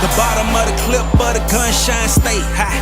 The bottom of the clip of the gunshine state. Ha.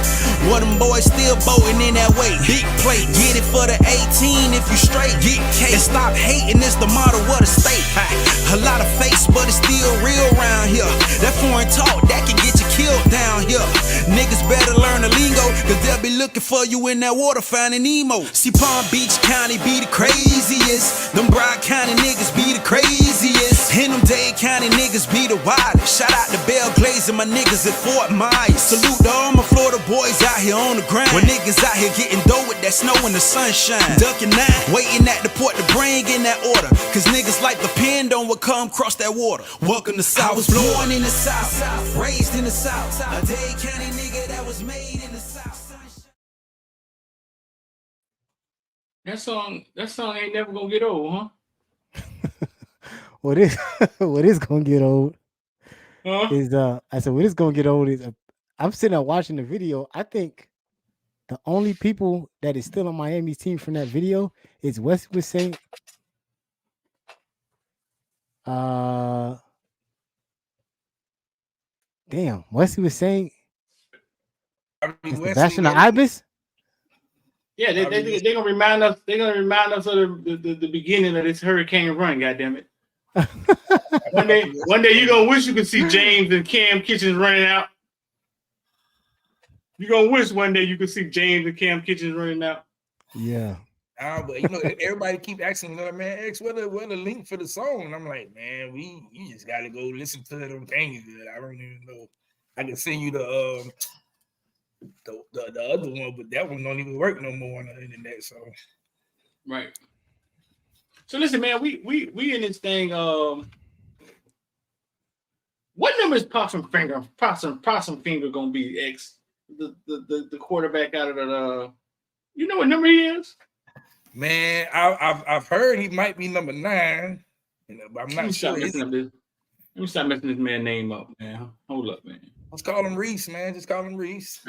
What them boys still boating in that way. Big plate, get it for the 18 if you straight. Get cake and stop hating, it's the motto of the state. Ha. A lot of face, but it's still real around here. That foreign talk, that can get you killed down here. Niggas better learn the lingo, cause they'll be looking for you in that water finding Nemo. See, Palm Beach County be the craziest. Them Broward County niggas be the craziest. And them Dade County niggas be the wildest. Shout out to Bell Glaze and my niggas at Fort Myers. Salute to all my Florida boys out here on the grind. When niggas out here getting dough with that snow and the sunshine. Ducking nine, waiting at the port to bring in that order. Cause niggas like depend on what come across that water. Welcome to South. I was born in the South, raised in the South. A Dade County nigga that was made in the South. That song ain't never gonna get old, huh? What is gonna get old is I said what is gonna get old is I'm sitting there watching the video. I think the only people that is still on Miami's team from that video is Westwood Saint. Damn, Westwood Saint. Sebastian Ibis. Yeah, they're gonna remind us. They're gonna remind us of the beginning of this hurricane run. Goddamn it! one day you're gonna wish you could see James and Cam Kitchens running out. You're gonna wish one day you could see James and Cam Kitchens running out. Yeah. But you know, everybody keep asking, man, X, what the link for the song? And I'm like, man, you just gotta go listen to them things. I don't even know. I can send you the other one, but that one don't even work no more on the internet. So right. So listen, man, we in this thing. What number is Possum Finger gonna be? X, the quarterback out of the. You know what number he is? Man, I've heard he might be number 9, but I'm not sure. Let me stop messing this man's name up, man. Hold up, man. Let's call him Reese, man. Just call him Reese.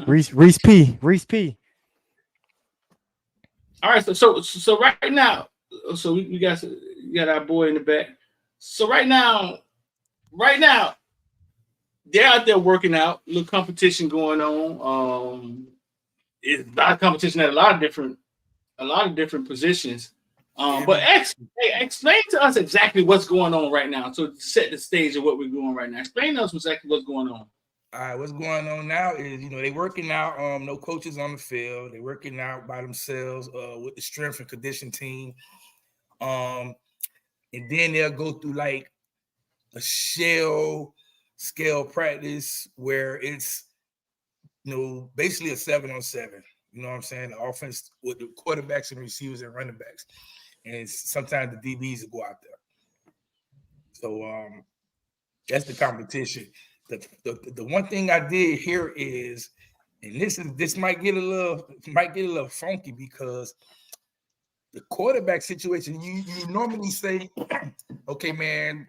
Reese P. All right, so right now, so we got our boy in the back. So right now, they're out there working out. Little competition going on. It's a lot of competition at a lot of different positions. But explain to us exactly what's going on right now. So set the stage of what we're doing right now. Explain to us exactly what's going on. All right, what's going on now is, they're working out. No coaches on the field. They're working out by themselves with the strength and condition team. And then they'll go through like a shell scale practice where it's, basically a 7-on-7. You know what I'm saying? The offense with the quarterbacks and receivers and running backs. And sometimes the DBs will go out there. So that's the competition. The one thing I did here is, and this might get a little funky because the quarterback situation, you normally say, okay, man,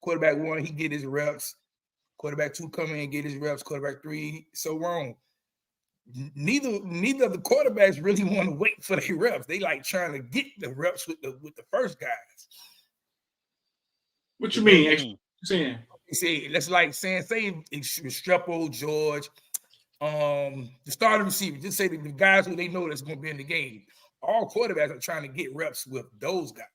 quarterback 1, he get his reps. Quarterback 2 come in and get his reps. Quarterback 3, so wrong. Neither of the quarterbacks really want to wait for their reps. They like trying to get the reps with the first guys. What you mean? Saying? See, that's like saying, say Restrepo, George, the starting receiver. Just say the guys who they know that's going to be in the game. All quarterbacks are trying to get reps with those guys.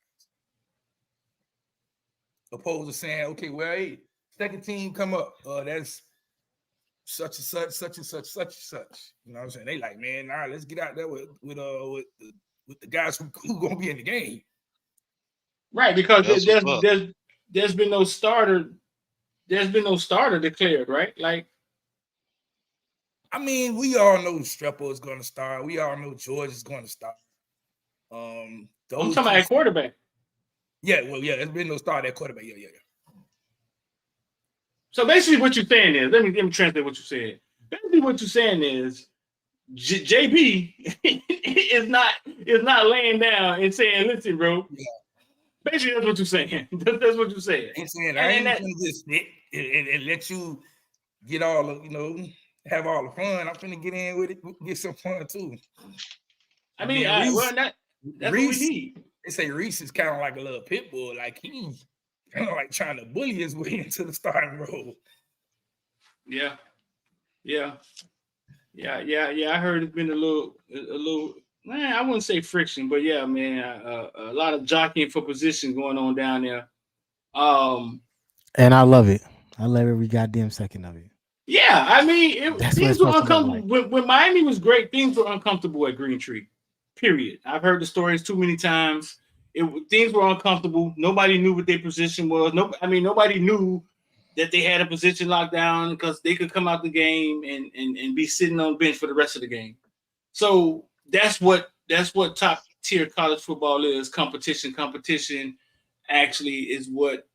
Opposed to saying, okay, well, hey, second team come up. That's such and such, such and such, such and such. You know what I'm saying? They like, man, all right, let's get out there with the guys who gonna be in the game. Right, because there's been no starter. There's been no starter declared, right? Like, I mean, we all know Strepo is going to start. We all know George is going to start. I'm talking about at quarterback. Yeah, well, yeah, there's been no start at quarterback. Yeah. So basically, what you're saying is, let me translate what you said. Basically, what you're saying is, JB is not laying down and saying, "Listen, bro." Yeah. Basically, that's what you're saying. That's what you're saying. He's saying, I ain't gonna just sit and let you get all the, have all the fun. I'm finna get in with it, get some fun too. I mean, that's Reese, what we need. They say Reese is kind of like a little pit bull, like he's kind of like trying to bully his way into the starting role. Yeah. I heard it's been a little. Man, I wouldn't say friction, but yeah, man, a lot of jockeying for position going on down there. And I love it. I love every goddamn second of it. Yeah, I mean, things were uncomfortable. Like. When Miami was great, things were uncomfortable at Green Tree. Period. I've heard the stories too many times. Things were uncomfortable. Nobody knew what their position was. Nobody knew that they had a position locked down because they could come out the game and be sitting on the bench for the rest of the game. So that's what top tier college football is. Competition actually is what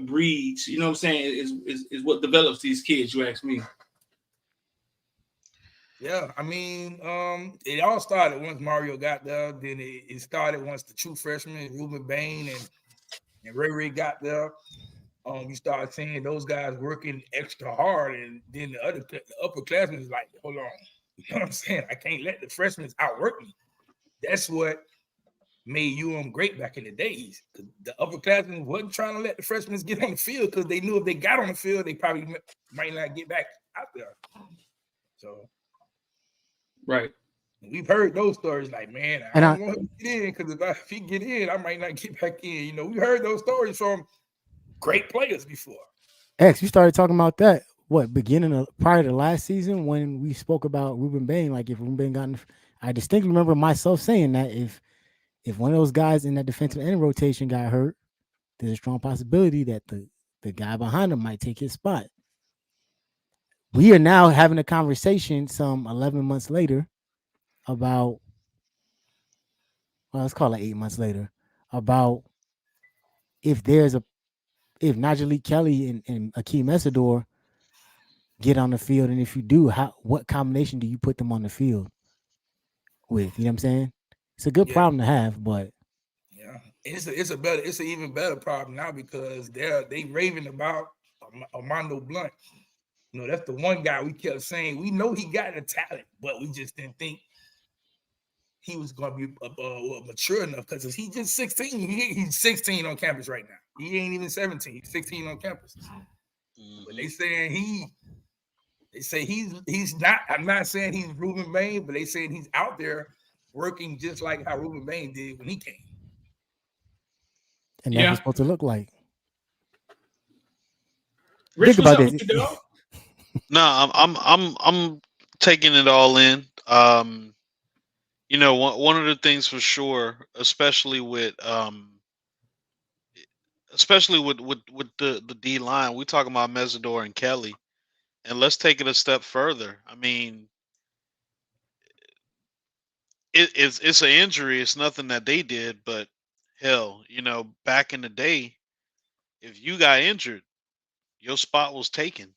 breeds. You know what I'm saying? Is what develops these kids. You ask me. Yeah, I mean, it all started once Mario got there. Then it started once the true freshmen, Ruben Bain and Ray got there. You start seeing those guys working extra hard, and then the upperclassmen is like, hold on, you know what I'm saying? I can't let the freshmen outwork me. That's what made UM great back in the days. The upperclassmen wasn't trying to let the freshmen get on the field because they knew if they got on the field, they probably might not get back out there. So, right. We've heard those stories like, man, I don't want him to get in because if he get in, I might not get back in. You know, we heard those stories from great players before. X, you started talking about that. What, prior to last season when we spoke about Ruben Bain? Like if Ruben Bain got I distinctly remember myself saying that if one of those guys in that defensive end rotation got hurt, there's a strong possibility that the guy behind him might take his spot. We are now having a conversation some 11 months later about, well, let's call it 8 months later, about if Najee Kelly and Akeem Mesidor get on the field, and if you do, what combination do you put them on the field with? You know what I'm saying? It's a good problem to have, but yeah, it's an even better problem now because they raving about Armando Blunt. You know, that's the one guy we kept saying we know he got the talent, but we just didn't think he was going to be mature enough because he's just 16. He's 16 on campus right now. He ain't even 17. He's 16 on campus. But they say he's not. I'm not saying he's Ruben Bain, but they saying he's out there working just like how Ruben Bain did when he came. And that's what's supposed to look like. Rich, think about this. No, I'm taking it all in. You know, one of the things for sure, especially with the D line, we talking about Mesidor and Kelly, and let's take it a step further. I mean, it's an injury. It's nothing that they did, but hell, you know, back in the day, if you got injured, your spot was taken.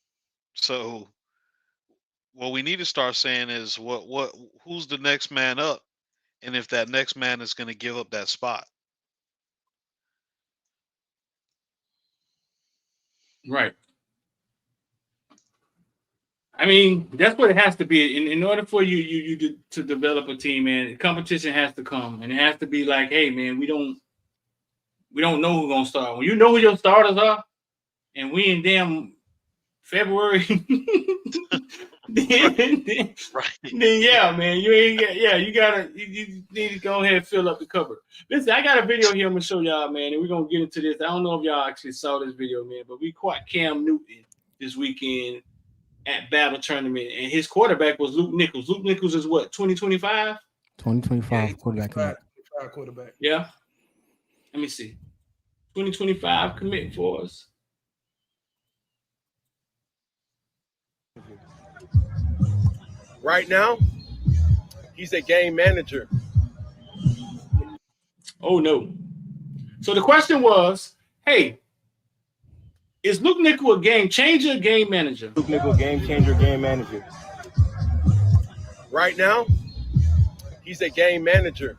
So what we need to start saying is who's the next man up, and if that next man is going to give up that spot. Right. I mean, that's what it has to be. In order for you to develop a team, man, competition has to come, and it has to be like, hey, man, we don't know who's gonna start. When you know who your starters are, and we in damn February, then yeah, man, you need to go ahead and fill up the cupboard. Listen, I got a video here I'm gonna show y'all, man, and we're gonna get into this. I don't know if y'all actually saw this video, man, but we caught Cam Newton this weekend at Battle Tournament, and his quarterback was Luke Nichols. Luke Nichols is what, 2025? 2025 quarterback. Quarterback. Yeah. Let me see. 2025 commit for us. Right now, he's a game manager. Oh, no. So the question was, hey, is Luke Nichols a game changer, game manager? Luke Nichols, game changer, game manager. Right now, he's a game manager.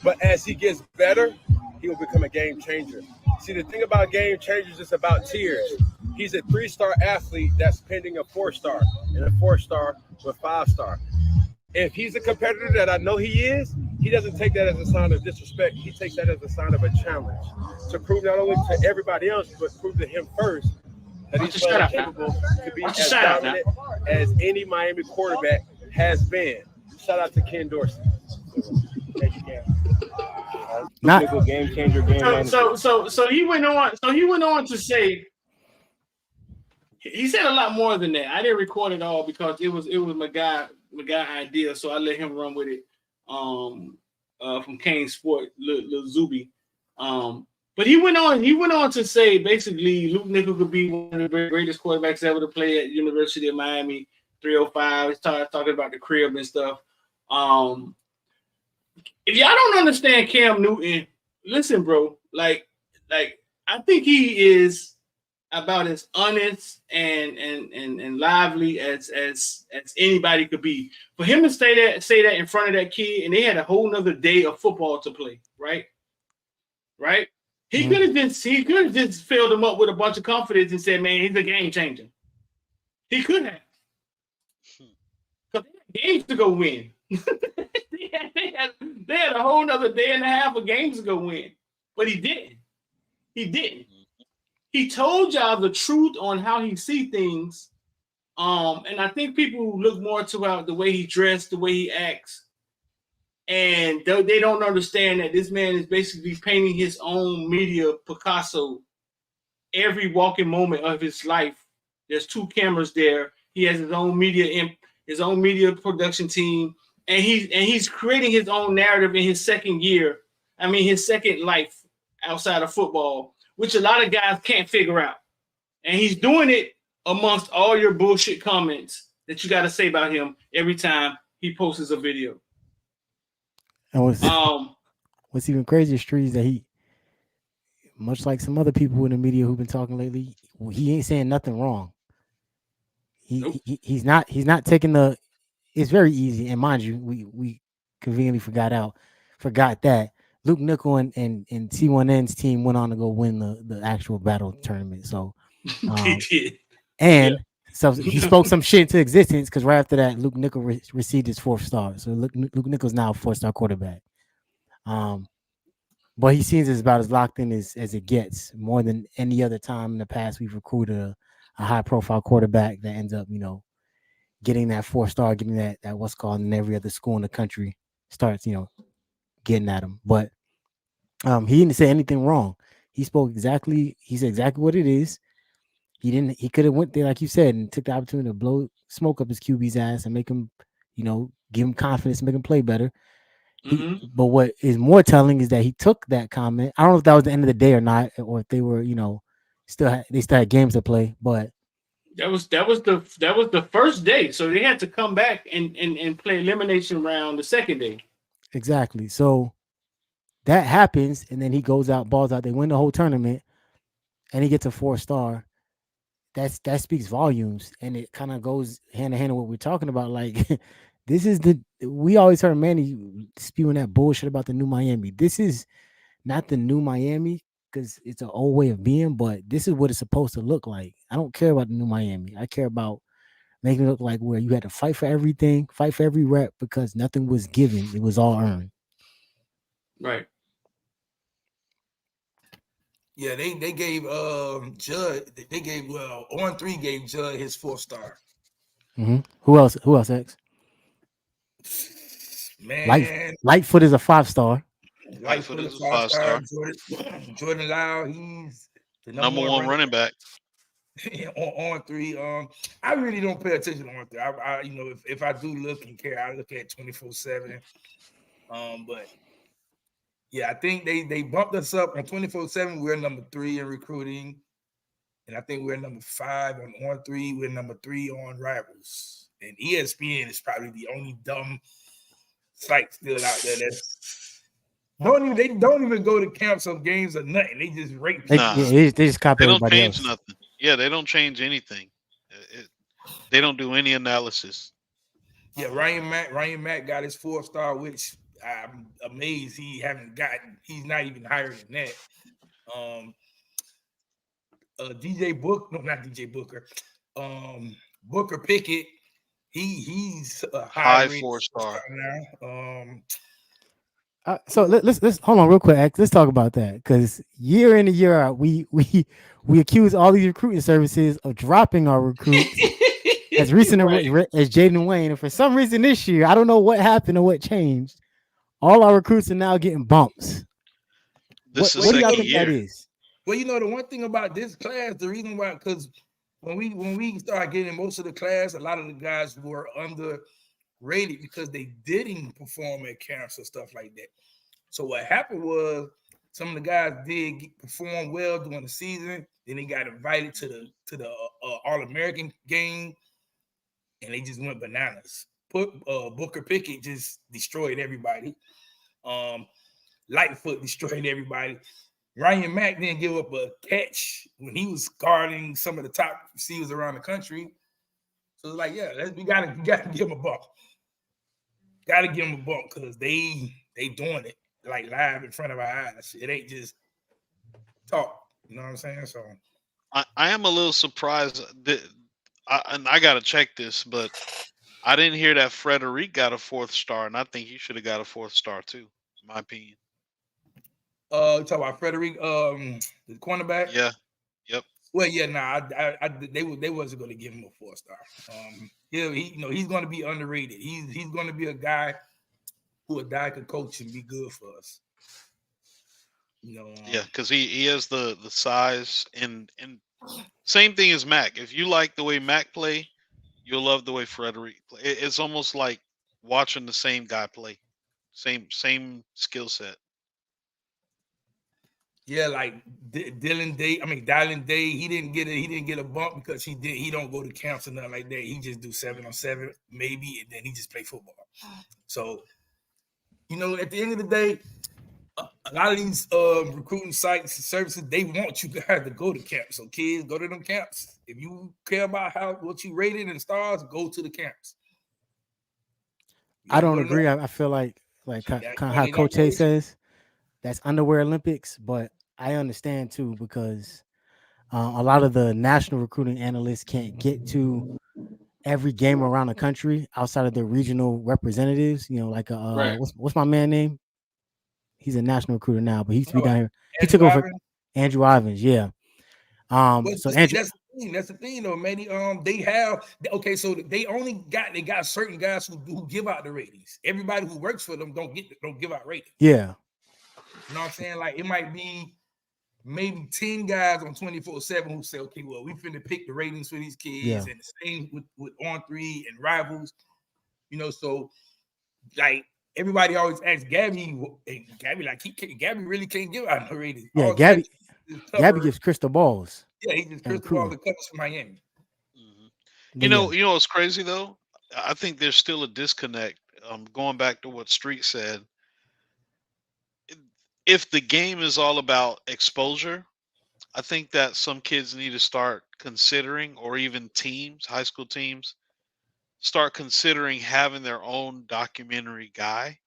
But as he gets better, he will become a game changer. See, the thing about game changers is about tiers. He's a 3-star athlete that's pending a 4-star, and a 4-star with 5-star. If he's a competitor that I know he is, he doesn't take that as a sign of disrespect. He takes that as a sign of a challenge to prove not only to everybody else, but prove to him first that he's playing capable to be as dominant as any Miami quarterback has been. Shout out to Ken Dorsey. Thank you, Ken. Not game changer, game manager. So he went on. So he went on to say. He said a lot more than that. I didn't record it all because it was my guy idea, so I let him run with it. From Kane Sport, Lil Zuby. But he went on to say basically Luke Nickel could be one of the greatest quarterbacks ever to play at University of Miami. 305. He's talking about the crib and stuff. If y'all don't understand Cam Newton, listen, bro. Like I think he is about as honest and lively as anybody could be. For him to say that in front of that kid, and they had a whole nother day of football to play, right? He could have just filled him up with a bunch of confidence and said, "Man, he's a game changer." He could have, because they had games to go win. they had a whole nother day and a half of games to go win, but he didn't. He told y'all the truth on how he see things, and I think people look more to the way he dressed, the way he acts, and they don't understand that this man is basically painting his own media Picasso. Every walking moment of his life, there's 2 cameras there. He has his own media production team, and he's creating his own narrative in his second year. I mean, his second life outside of football, which a lot of guys can't figure out. And he's doing it amongst all your bullshit comments that you got to say about him every time he posts a video. And what's even crazier, Street, is that he, much like some other people in the media who've been talking lately, he ain't saying nothing wrong. He's not taking the. It's very easy, and mind you, we conveniently forgot that Luke Nickel and T1N's team went on to go win the actual battle tournament. So They did. And so he spoke some shit into existence because right after that, Luke Nickel received his 4th star. So Luke Nickel's now a 4-star quarterback. But he seems about as locked in as it gets. More than any other time in the past, we've recruited a high-profile quarterback that ends up, getting that 4-star, getting that what's called in every other school in the country starts, getting at him. But he didn't say anything wrong. He said exactly what it is. He could have went there, like you said, and took the opportunity to blow smoke up his QB's ass and make him, give him confidence, make him play better. But what is more telling is that he took that comment. I don't know if that was the end of the day or not, or if they were, still had games to play. But that was the first day, so they had to come back and play elimination round the second day. Exactly. So that happens, and then he goes out, balls out. They win the whole tournament, and he gets a 4-star. That speaks volumes, and it kind of goes hand in hand with what we're talking about. Like, we always heard Manny spewing that bullshit about the new Miami. This is not the new Miami because it's an old way of being, but this is what it's supposed to look like. I don't care about the new Miami. I care about making it look like where you had to fight for everything, fight for every rep because nothing was given. It was all earned. Right. Yeah, they gave Judd. They gave On3 gave Judd his 4-star. Mm-hmm. Who else? X? Man, Lightfoot is a 5-star. Lightfoot is a 5-star. Jordan Lau, he's the number one running back. On3. I really don't pay attention to On3. I if I do look and care, I look at 24/7. But yeah, I think they bumped us up on 24/7. We're number 3 in recruiting, and I think we're number 5 on On3. We're number 3 on Rivals, and ESPN is probably the only dumb site still out there that they don't even go to camps of games or nothing. They just rate. They just copy. They don't change nothing. Yeah, they don't change anything. They don't do any analysis. Yeah, Ryan Mack got his 4-star, which I'm amazed he haven't gotten. He's not even higher than that. Booker Pickett, he's a high 4-star now. So let's hold on real quick. X. Let's talk about that because year in and year out, we accuse all these recruiting services of dropping our recruits as recent as Jaden Wayne, and for some reason this year, I don't know what happened or what changed. All our recruits are now getting bumps. This What do y'all think that is? Well, the one thing about this class, the reason why, because when we started getting most of the class, a lot of the guys were underrated because they didn't perform at camps and stuff like that. So what happened was some of the guys did perform well during the season. Then they got invited to the All-American game, and they just went bananas. Booker Pickett just destroyed everybody. Lightfoot destroyed everybody. Ryan Mack didn't give up a catch when he was guarding some of the top receivers around the country. So it's like, yeah, we gotta give him a bump. Gotta give him a bump because they doing it like live in front of our eyes. It ain't just talk. You know what I'm saying? So I am a little surprised that and I gotta check this, but I didn't hear that Frederic got a 4th star, and I think he should have got a 4th star too, in my opinion. Talk about Frederic, the cornerback. Yeah. Yep. Well, yeah, they wasn't going to give him a 4-star. He's going to be underrated. He's going to be a guy who a guy could coach and be good for us. Yeah, because he has the size and same thing as Mac. If you like the way Mac play, you'll love the way Frederic play. It's almost like watching the same guy play, same skill set. Yeah, like Dylan Day, he didn't get a bump because he don't go to camps or nothing like that. He just do 7-on-7 maybe, and then he just play football. So, at the end of the day, a lot of these recruiting sites and services, they want you guys to go to camps. So kids, go to them camps. If you care about what you rated in stars, go to the camps. I don't agree. I feel like how Coach A says, that's underwear Olympics, but I understand too because a lot of the national recruiting analysts can't get to every game around the country outside of their regional representatives. Right. What's my man name? He's a national recruiter now, but he used to be down here. He took over Andrew Ivins. Yeah. So Andrew, that's the thing though, man. So they got certain guys who give out the ratings. Everybody who works for them don't give out ratings. Yeah. You know what I'm saying? Like it might be maybe 10 guys on 24/7 who say, okay, well, we finna pick the ratings for these kids, and the same with On3 and Rivals. So like everybody always asks Gabby, and Gabby Gabby really can't give out no ratings. Yeah, Gabby gives crystal balls. Yeah, he gives crystal balls that covers for Miami. Mm-hmm. You know what's crazy though? I think there's still a disconnect. Going back to what Street said. If the game is all about exposure, I think that some kids need to start considering, or even teams, high school teams, start considering having their own documentary guy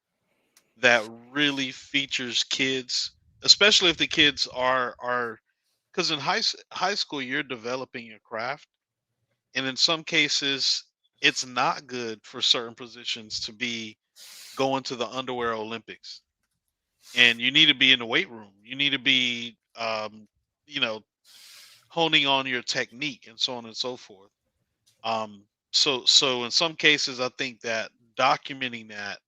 that really features kids, especially if the kids are because in high school you're developing your craft, and in some cases it's not good for certain positions to be going to the underwear Olympics. And you need to be in the weight room. You need to be, honing on your technique and so on and so forth. So in some cases, I think that documenting that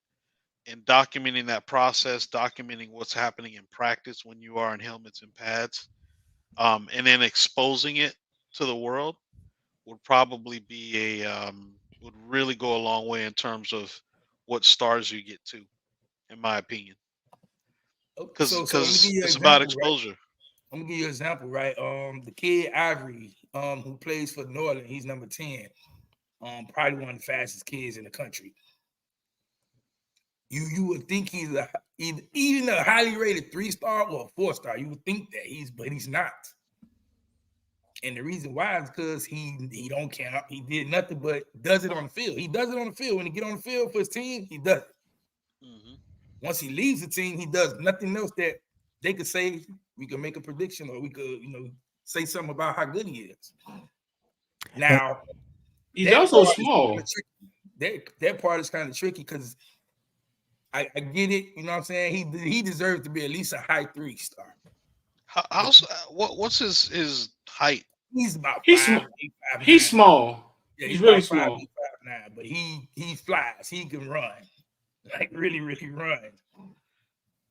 process, documenting what's happening in practice when you are in helmets and pads, and then exposing it to the world would probably be would really go a long way in terms of what stars you get to, in my opinion. Because it's about exposure. Right? I'm gonna give you an example, right? The kid Ivory, who plays for Northern, he's number 10. Probably one of the fastest kids in the country. You would think he's even a highly rated 3-star or 4-star. You would think that but he's not. And the reason why is because he don't count. He did nothing but does it on the field. He does it on the field. When he get on the field for his team, he does it. Mm-hmm. Once he leaves the team, he does nothing else that they could say. We could make a prediction, or we could, say something about how good he is. Now, he's also small. That part is kind of tricky because I get it. You know what I'm saying? He deserves to be at least a high 3-star. What's his height? He's about He's 5'8", 5'9". He's small. Yeah, he's really about small. 5'8", 5'9", but he flies. He can run, like really run.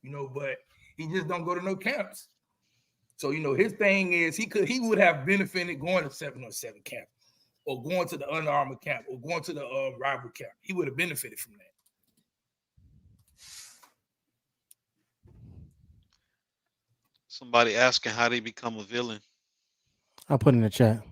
You know, but he just don't go to no camps. So you know, his thing is he would have benefited going to 707 camp, or going to the Under Armour camp, or going to the rival camp. He would have benefited from that. Somebody asking how they become a villain. I'll put in the chat.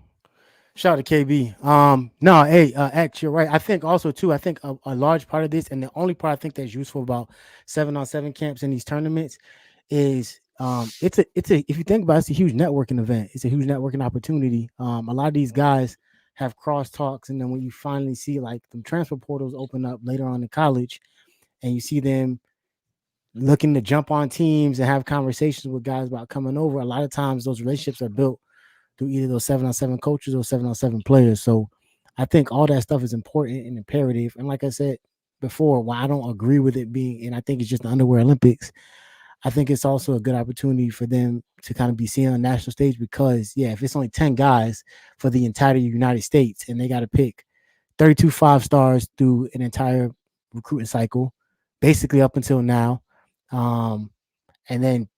Shout out to KB. No, hey, X, you're right. I think also too, I think a large part of this, and the only part I think that's useful about 7-on-7 camps in these tournaments is it's a if you think about it, it's a huge networking event. It's a huge networking opportunity. A lot of these guys have crosstalks, and then when you finally see like them transfer portals open up later on in college, and you see them looking to jump on teams and have conversations with guys about coming over, a lot of times those relationships are built through either those 7-on-7 coaches or 7-on-7 players. So I think all that stuff is important and imperative. And like I said before, while I don't agree with it being, and I think it's just the Underwear Olympics, I think it's also a good opportunity for them to kind of be seen on the national stage because, yeah, if it's only 10 guys for the entire United States and they got to pick 32 5-stars through an entire recruiting cycle, basically up until now, and then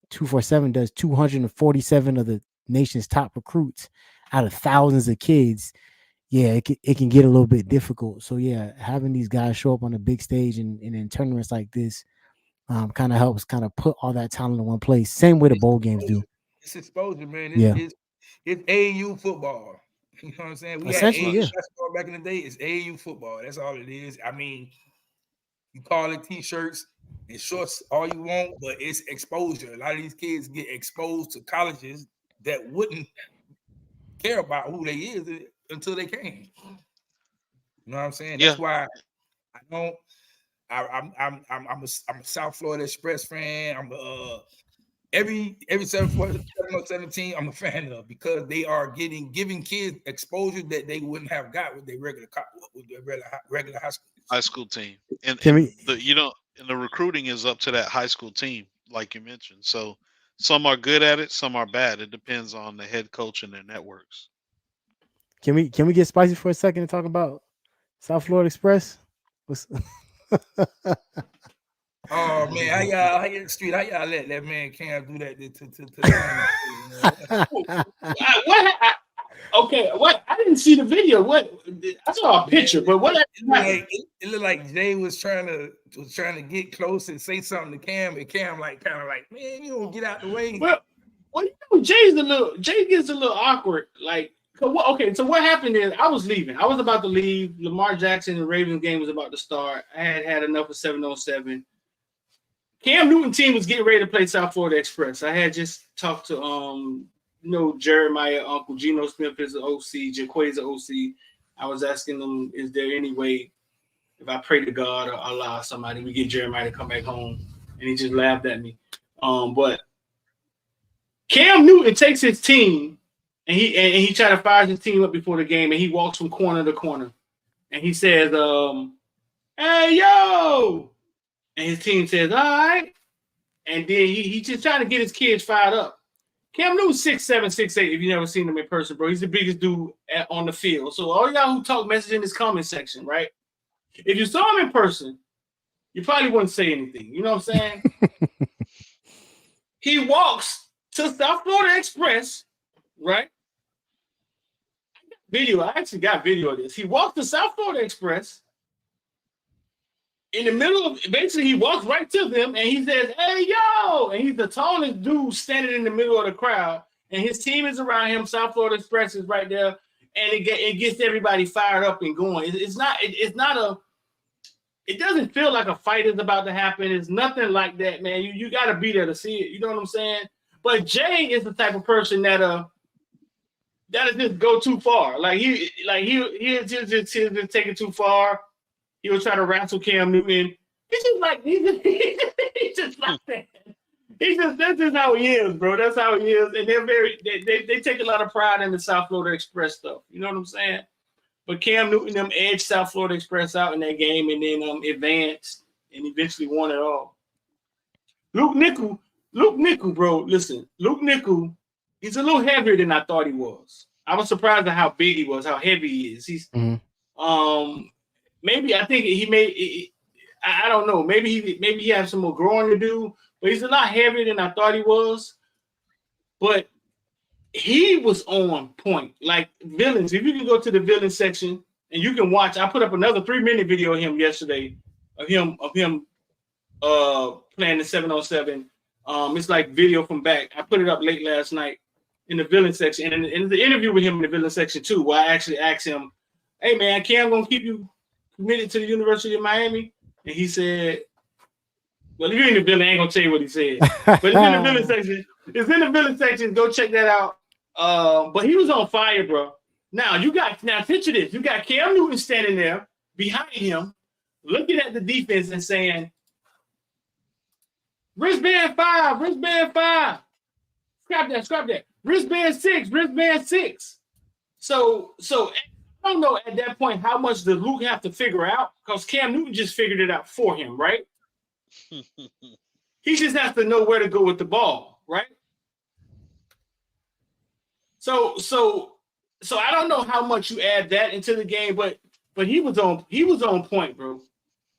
247 does 247 of the nation's top recruits out of thousands of kids. Yeah, it can get a little bit difficult. So yeah, having these guys show up on a big stage and in tournaments like this kind of helps kind of put all that talent in one place. Same way the bowl games do. It's exposure, man. Yeah. It's AAU football. You know what I'm saying? We Essentially, had AAU basketball back in the day. It's AAU football. That's all it is. I mean, you call it t-shirts and shorts all you want, but it's exposure. A lot of these kids get exposed to colleges that wouldn't care about who they is until they came. You know what I'm saying? That's why I don't. I'm a South Florida Express fan. I'm every 7-on-17 I'm a fan of because they are giving kids exposure that they wouldn't have got with their regular high school team. And the recruiting is up to that high school team, like you mentioned. So some are good at it, some are bad. It depends on the head coach and their networks. Can we get spicy for a second and talk about South Florida Express? Oh man, how y'all let that man Cam do that What? I didn't see the video. What? I saw a picture, but what? It looked like Jay was trying to get close and say something to Cam, and Cam kind of like, man, you don't get out the way. Well, Jay gets a little awkward. Like, okay, so what happened is I was leaving. I was about to leave. Lamar Jackson and Ravens game was about to start. I had enough of 7-on-7. Cam Newton team was getting ready to play South Florida Express. I had just talked to Jeremiah, Uncle Geno Smith is the OC, Jaquay's the OC. I was asking them, is there any way if I pray to God or Allah, somebody, we get Jeremiah to come back home? And he just laughed at me. But Cam Newton takes his team and he tried to fire his team up before the game, and he walks from corner to corner. And he says, hey, yo! And his team says, all right. And then he just trying to get his kids fired up. Cam Newton's 6'7", 6'8", if you never seen him in person, bro. He's the biggest dude on the field. So all y'all who talk, message in this comment section, right? If you saw him in person, you probably wouldn't say anything. You know what I'm saying? He walks to South Florida Express, right? I actually got video of this. He walks to South Florida Express. In the middle of, basically, he walks right to them and he says, hey, yo! And he's the tallest dude standing in the middle of the crowd. And his team is around him. South Florida Express is right there. And it gets everybody fired up and going. It doesn't feel like a fight is about to happen. It's nothing like that, man. You got to be there to see it. You know what I'm saying? But Jay is the type of person that'll just go too far. He'll just take it too far. He was trying to wrestle Cam Newton. He's just like that. That's just how he is, bro. That's how he is. And they take a lot of pride in the South Florida Express stuff. You know what I'm saying? But Cam Newton them edged South Florida Express out in that game and then advanced and eventually won it all. Luke Nickel, bro. Listen, Luke Nickel, he's a little heavier than I thought he was. I was surprised at how big he was, how heavy he is. He's maybe I think he may. I don't know. Maybe he has some more growing to do, but he's a lot heavier than I thought he was. But he was on point. Like villains, if you can go to the villain section and you can watch, I put up another 3-minute video of him yesterday of him playing the 707. It's like video from back. I put it up late last night in the villain section, and in the interview with him in the villain section too, where I actually asked him, "Hey man, Cam gonna keep you committed to the University of Miami?" And he said, "Well, if you're in the villain, I ain't gonna tell you what he said, but it's in the villain section. It's in the villain section. Go check that out." But he was on fire, bro. Now picture this: you got Cam Newton standing there behind him, looking at the defense and saying, "Wristband 5, wristband 5. Scrap that. Wristband 6. So I don't know at that point how much did Luke have to figure out, because Cam Newton just figured it out for him, right? He just has to know where to go with the ball, right? So I don't know how much you add that into the game, but he was on point, bro.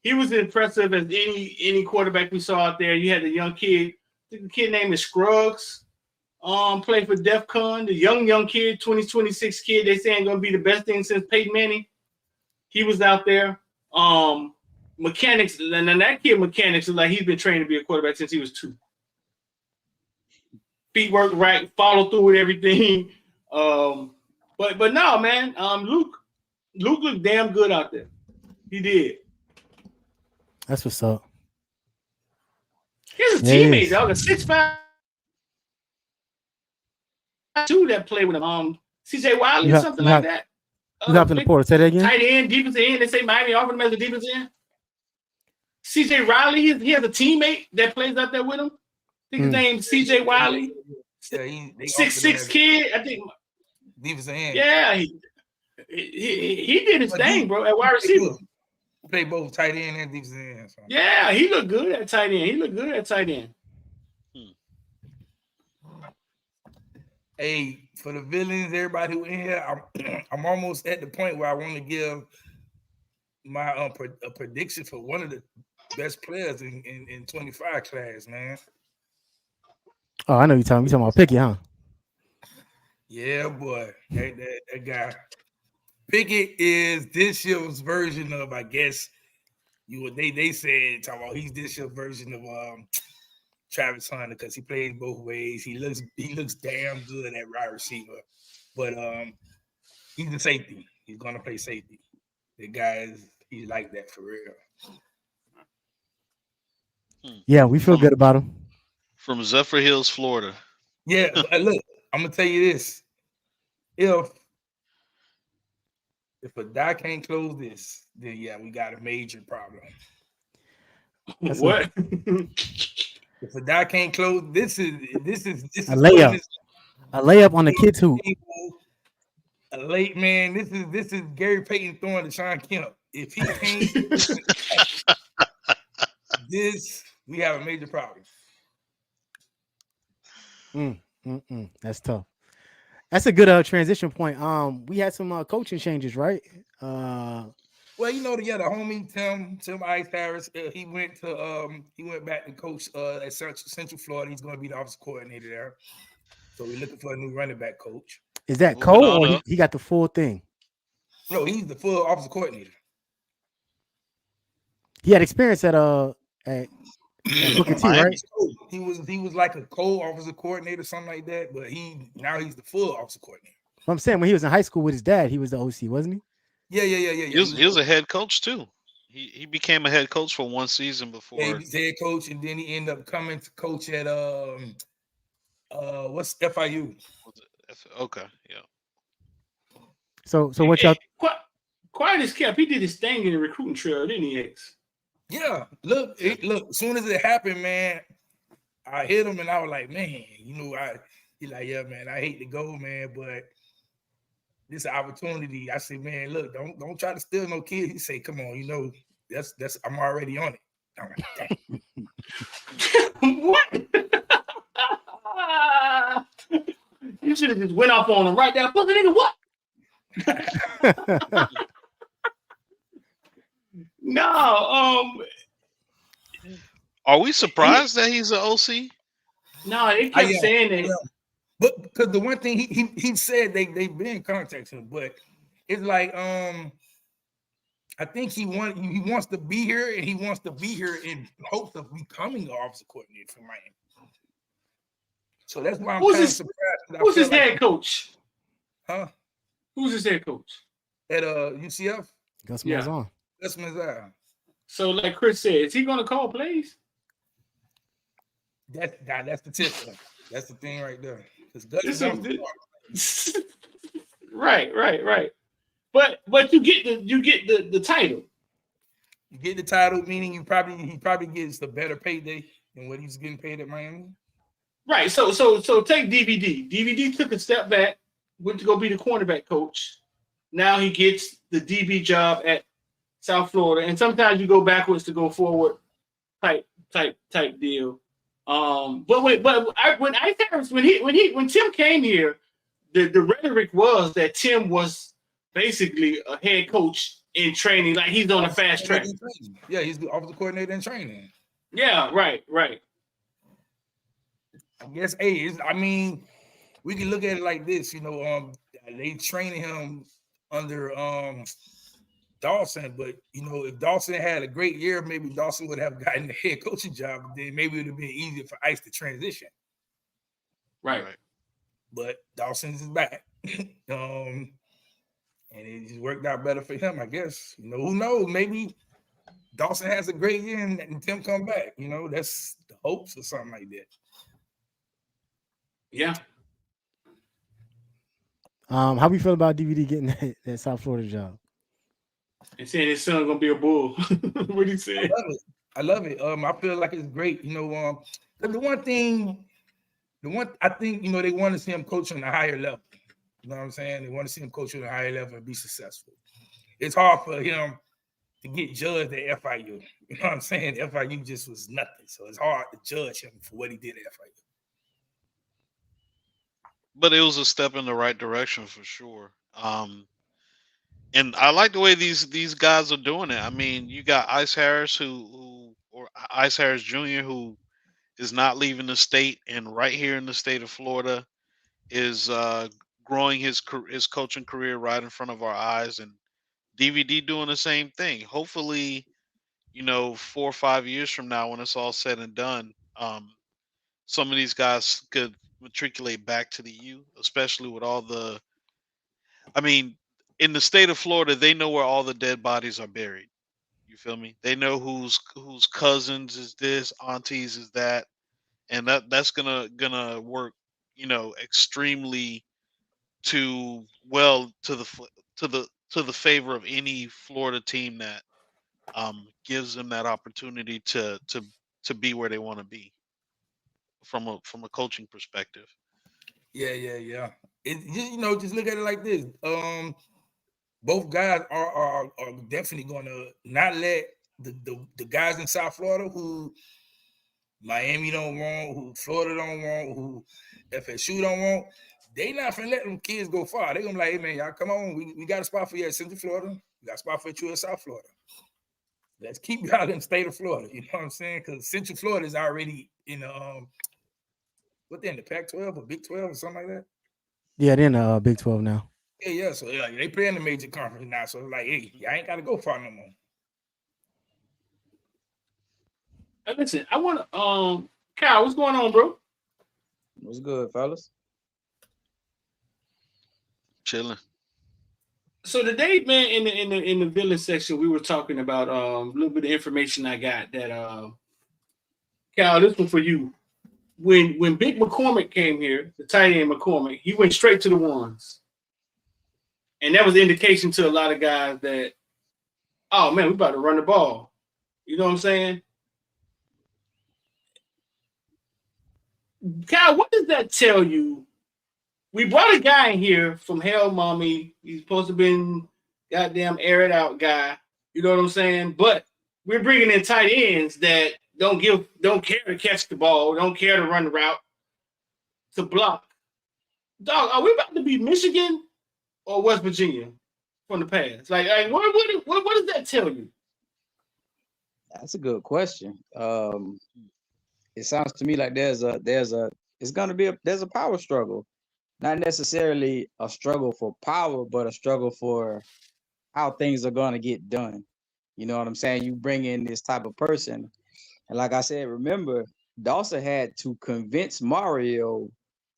He was impressive as any quarterback we saw out there. You had the young kid, I think the kid named is Scruggs, played for DEF CON, the young kid, 2026 kid, they saying gonna be the best thing since Peyton Manning. He was out there. Mechanics, and then that kid Mechanics is like he's been trained to be a quarterback since he was 2. Feet work right, follow through with everything. But no, man, Luke looked damn good out there. He did. That's what's up. He's a teammate, dog. A 6'5" two that played with him. CJ Wiley or something like that. You hopped in the portal. Say that again. Tight end, defensive end. They say Miami offered him as a defensive end. CJ Riley, he has a teammate that plays out there with him. I think his name's CJ Wiley. Yeah, 6'6" kid. I think defensive end. Yeah, he did his thing, bro, at wide receiver. He played both tight end and defensive end. So. Yeah, he looked good at tight end. Hey, for the villains, everybody who in here, I'm almost at the point where I want to give my a prediction for one of the best players in 25 class, man. Oh, I know you're talking about Pickett, huh? Yeah, boy. That guy. Pickett is this year's version of, I guess, they said, talking about he's this year's version of Travis Hunter, because he plays both ways. He looks damn good at wide receiver. But he's a safety. He's gonna play safety. The guy he's like that for real. Yeah, we feel good about him. From Zephyr Hills, Florida. Yeah, look, I'm gonna tell you this. If a die can't close this, then yeah, we got a major problem. What? If a die can't close, this is a layup. A layup on the kid's hoop. A late man. This is Gary Payton throwing to Sean Kemp. If he can't this, we have a major problem. That's tough. That's a good transition point. We had some coaching changes, right? Well, the homie Tim Ice Harris, he went back to coach at Central Florida. He's going to be the offensive coordinator there. So we're looking for a new running back coach. Is that Cole or he got the full thing? No, he's the full offensive coordinator. He had experience at Booker T, right? He was like a co-offensive coordinator, something like that. But now he's the full offensive coordinator. I'm saying when he was in high school with his dad, he was the OC, wasn't he? Yeah. He was a head coach too. He became a head coach for one season before. Yeah, he was head coach, and then he ended up coming to coach at what's FIU? Okay, yeah. So what y'all? Quiet as kept. He did his thing in the recruiting trail, didn't he, X? Yeah. Look. As soon as it happened, man, I hit him and I was like, man, he's like, yeah, man, I hate to go, man, but this opportunity. I said, man, look, don't try to steal no kid. He said, come on, that's I'm already on it. I'm like, dang. What? You should have just went off on him right there. Fuck nigga, what? No, Are we surprised that he's an OC? no, they kept saying that. Yeah. But because the one thing he said they've been in contact with him, but it's like I think he wants to be here, and he wants to be here in hopes of becoming the offensive coordinator for Miami. So that's why I'm kind of surprised. Who's his head coach? Huh? Who's his head coach? At UCF? Gus Yeah. Malzahn. Gus Malzahn. So, like Chris said, is he gonna call plays? That's the tip. That's the thing right there. Right. But you get the title. You get the title, meaning he probably gets the better payday than what he's getting paid at Miami. Right. So take DVD. DVD took a step back, went to go be the cornerback coach. Now he gets the DB job at South Florida, and sometimes you go backwards to go forward, type deal. But when Tim came here, the rhetoric was that Tim was basically a head coach in training, like he's on a fast track. Yeah, he's the offensive coordinator in training. Yeah, right. I guess, I mean, we can look at it like this, they training him under Dawson, but if Dawson had a great year, maybe Dawson would have gotten the head coaching job, and then maybe it would have been easier for Ice to transition. Right. But Dawson's is back. And it just worked out better for him, I guess. Who knows? Maybe Dawson has a great year and Tim come back. That's the hopes or something like that. Yeah. How we feel about DVD getting that South Florida job? And saying his son gonna be a bull. What he said? I love it. I feel like it's great. The one I think they want to see him coach on a higher level. You know what I'm saying? They want to see him coach on a higher level and be successful. It's hard for him to get judged at FIU. You know what I'm saying? FIU just was nothing, so it's hard to judge him for what he did at FIU. But it was a step in the right direction for sure. And I like the way these guys are doing it. I mean, you got Ice Harris or Ice Harris Jr., who is not leaving the state, and right here in the state of Florida is growing his coaching career right in front of our eyes, and DVD doing the same thing. Hopefully, 4 or 5 years from now, when it's all said and done, some of these guys could matriculate back to the U, especially with all the, in the state of Florida, they know where all the dead bodies are buried. You feel me? They know whose cousins is this, aunties is that, and that's gonna work, extremely to the favor of any Florida team that gives them that opportunity to be where they want to be from a coaching perspective. Yeah. It just look at it like this. Both guys are definitely going to not let the guys in South Florida who Miami don't want, who Florida don't want, who FSU don't want. They not finna let them kids go far. They gonna be like, hey man, y'all come on. We got a spot for you at Central Florida. We got a spot for you at South Florida. Let's keep y'all in the state of Florida. You know what I'm saying? Because Central Florida is already in what they in the Pac-12 or Big 12 or something like that. Yeah, they're in the Big 12 now. Yeah. So they play in the major conference now. So it's like, hey, y'all ain't gotta go far no more. Listen, I want to Kyle, what's going on, bro? What's good, fellas? Chilling. So today, man, in the villain section, we were talking about a little bit of information I got that Kyle, this one for you. When Big McCormick came here, the tight end McCormick, he went straight to the ones. And that was the indication to a lot of guys that, oh man, we about to run the ball. You know what I'm saying? Kyle, what does that tell you? We brought a guy in here from Hell Mommy. He's supposed to have been goddamn air it out guy. You know what I'm saying? But we're bringing in tight ends that don't care to catch the ball, don't care to run the route, to block. Dog, are we about to be Michigan or West Virginia from the past? Like what does that tell you? That's a good question. It sounds to me like there's a power struggle, not necessarily a struggle for power, but a struggle for how things are going to get done. You know what I'm saying? You bring in this type of person, and like I said, remember Dawson had to convince Mario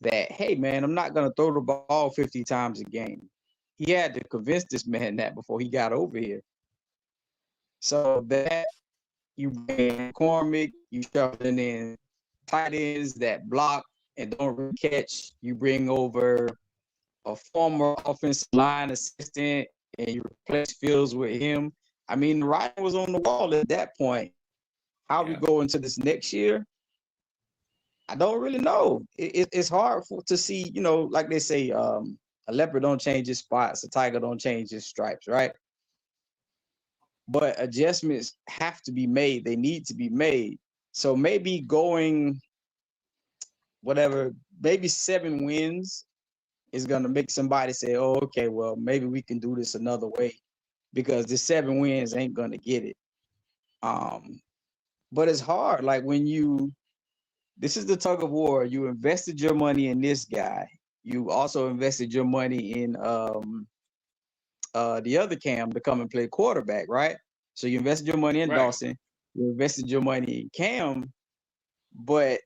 that, hey man, I'm not going to throw the ball 50 times a game. He had to convince this man that before he got over here. So that you bring McCormick, you shuffling in tight ends that block and don't really catch. You bring over a former offensive line assistant and you replace Fields with him. I mean, the writing was on the wall at that point. How we go into this next year, I don't really know. It's hard to see, you know, like they say, a leopard don't change his spots, a tiger don't change his stripes, right? But adjustments have to be made. They need to be made. So maybe going maybe 7 wins is going to make somebody say, oh, okay, well, maybe we can do this another way, because the 7 wins ain't going to get it. But it's hard. Like this is the tug of war. You invested your money in this guy. You also invested your money in the other Cam to come and play quarterback, right? So you invested your money in Dawson, you invested your money in Cam, but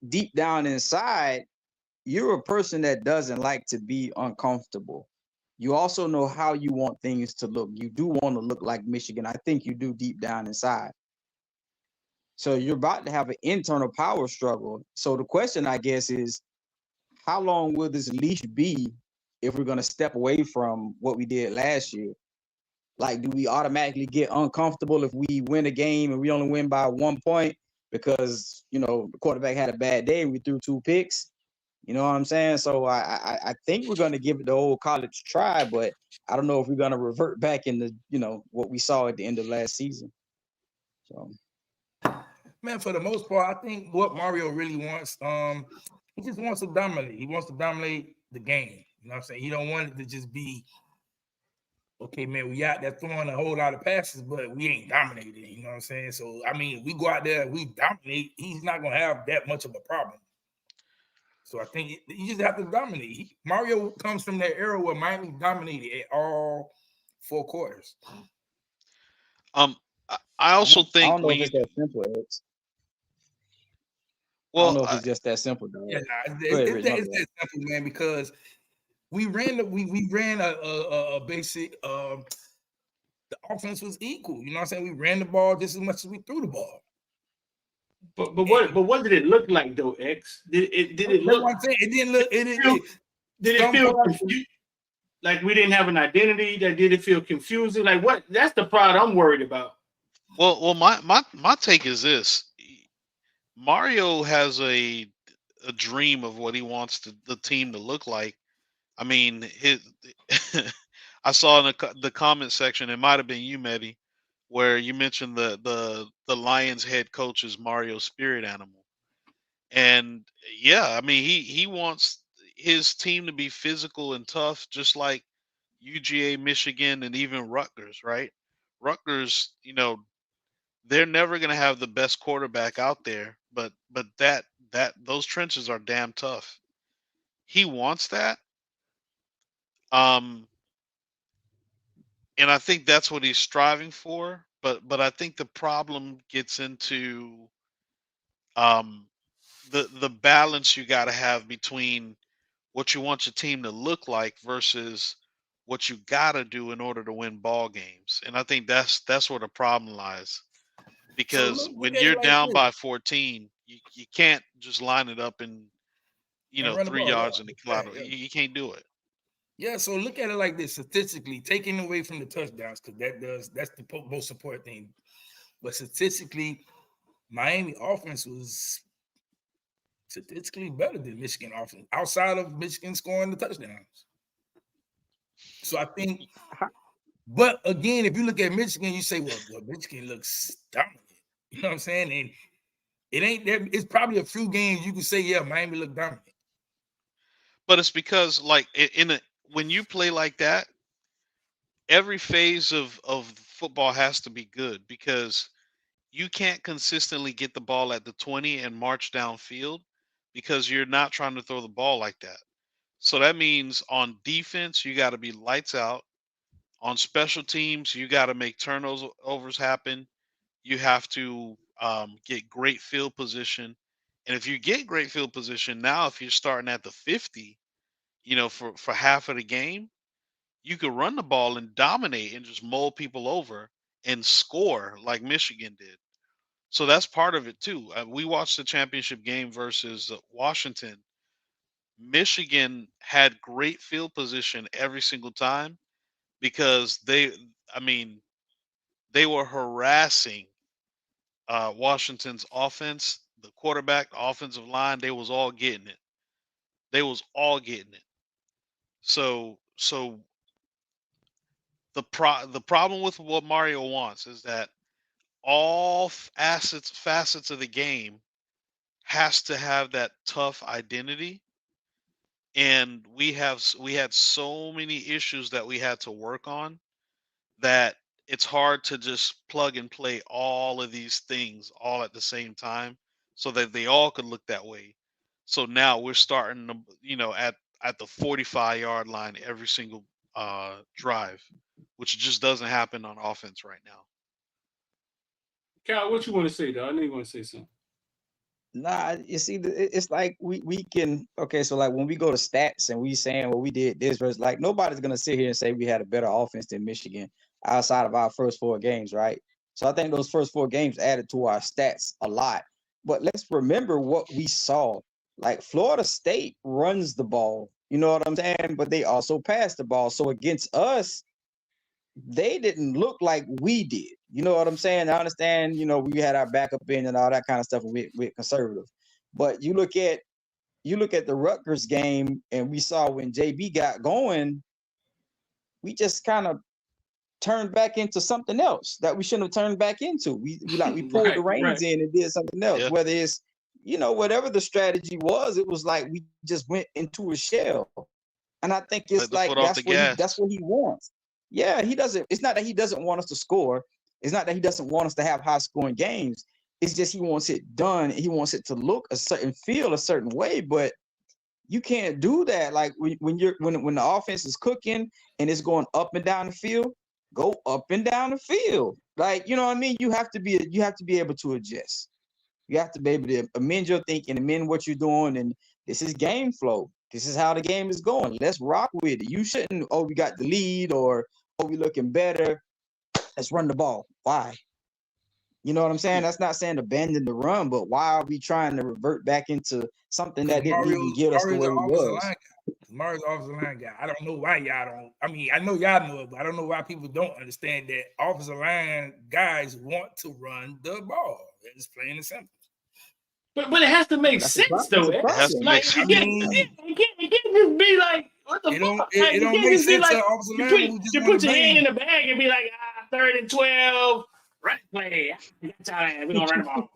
deep down inside, you're a person that doesn't like to be uncomfortable. You also know how you want things to look. You do want to look like Michigan. I think you do deep down inside. So you're about to have an internal power struggle. So the question, I guess, is how long will this leash be if we're going to step away from what we did last year? Like, do we automatically get uncomfortable if we win a game and we only win by 1 point because, you know, the quarterback had a bad day and we threw 2 picks? You know what I'm saying? So I think we're going to give it the old college try, but I don't know if we're going to revert back into, you know, what we saw at the end of last season. So, man, for the most part, I think what Mario really wants, he just wants to dominate. He wants to dominate the game. You know what I'm saying? He don't want it to just be, okay, man, we out there throwing a whole lot of passes, but we ain't dominating. You know what I'm saying? So, I mean, we go out there, we dominate, he's not going to have that much of a problem. So I think you just have to dominate. Mario comes from that era where Miami dominated at all 4 quarters. I also think I don't know if it's that simple, Alex. Well, I don't know if it's just that simple, though. Yeah, it's that simple, man, because we ran a basic the offense was equal. You know what I'm saying? We ran the ball just as much as we threw the ball. But what did it look like though, X? Did it look? What I'm saying, it didn't look. Did it feel like we didn't have an identity? That did it feel confusing? Like what? That's the part I'm worried about. Well, my take is this: Mario has a dream of what he wants the team to look like. I mean, I saw in the comment section, it might have been you, Mehdi, where you mentioned the Lions head coach is Mario's spirit animal. And yeah, I mean, he wants his team to be physical and tough, just like UGA, Michigan, and even Rutgers, right? Rutgers, you know, they're never going to have the best quarterback out there, but that those trenches are damn tough. He wants that. And I think that's what he's striving for. But I think the problem gets into the balance you got to have between what you want your team to look like versus what you got to do in order to win ball games. And I think that's where the problem lies. Because when you're down by 14, you can't just line it up and, you know, 3 yards in the cloud. You can't do it. Yeah, so look at it like this: statistically, taking away from the touchdowns, because that's the most important thing. But statistically, Miami offense was statistically better than Michigan offense, outside of Michigan scoring the touchdowns. So I think But again, if you look at Michigan, you say, well, Michigan looks dominant. You know what I'm saying? And it ain't there. It's probably a few games you can say, yeah, Miami look dominant. But it's because like when you play like that, every phase of football has to be good because you can't consistently get the ball at the 20 and march downfield because you're not trying to throw the ball like that. So that means on defense, you got to be lights out. On special teams, you got to make turnovers happen. You have to get great field position. And if you get great field position, now if you're starting at the 50, for half of the game, you could run the ball and dominate and just mull people over and score like Michigan did. So that's part of it too. We watched the championship game versus Washington. Michigan had great field position every single time because they were harassing Washington's offense, the quarterback, the offensive line. They was all getting it. So the problem with what Mario wants is that all facets of the game has to have that tough identity, and we had so many issues that we had to work on that it's hard to just plug and play all of these things all at the same time so that they all could look that way. So now we're starting to, at the 45-yard line every single drive, which just doesn't happen on offense right now. Kyle, what you want to say, though? I know you want to say something. Nah, you see, it's like we can, okay, so like when we go to stats and we saying, well, we did this versus, like, nobody's going to sit here and say we had a better offense than Michigan outside of our first 4 games, right? So I think those first 4 games added to our stats a lot. But let's remember what we saw. Like, Florida State runs the ball, you know what I'm saying? But they also pass the ball. So against us, they didn't look like we did. You know what I'm saying? I understand, we had our backup in and all that kind of stuff with conservative. But you look at the Rutgers game, and we saw when JB got going, we just kind of turned back into something else that we shouldn't have turned back into. We pulled the reins in and did something else. Yeah. Whether it's, whatever the strategy was, it was like we just went into a shell. And I think it's like that's what he wants. Yeah, he doesn't. It's not that he doesn't want us to score. It's not that he doesn't want us to have high scoring games. It's just he wants it done. He wants it to look feel a certain way. But you can't do that. Like when the offense is cooking and it's going up and down the field, go up and down the field. Like, you know what I mean? You have to be able to adjust. You have to be able to amend your thinking, amend what you're doing, and this is game flow. This is how the game is going. Let's rock with it. You shouldn't, we got the lead, or we looking better. Let's run the ball. Why? You know what I'm saying? That's not saying abandon the run, but why are we trying to revert back into something that didn't even get us to where we was? Mario's offensive line guy. I don't know why y'all don't. I mean, I know y'all know it, but I don't know why people don't understand that offensive line guys want to run the ball. It's plain and simple. But it has to make sense, though. It has to make sense. It can't just be like, what the fuck? It don't make sense to offensive line. You put your hand in the bag and be like, 3rd and 12, run play. We're going to run the ball.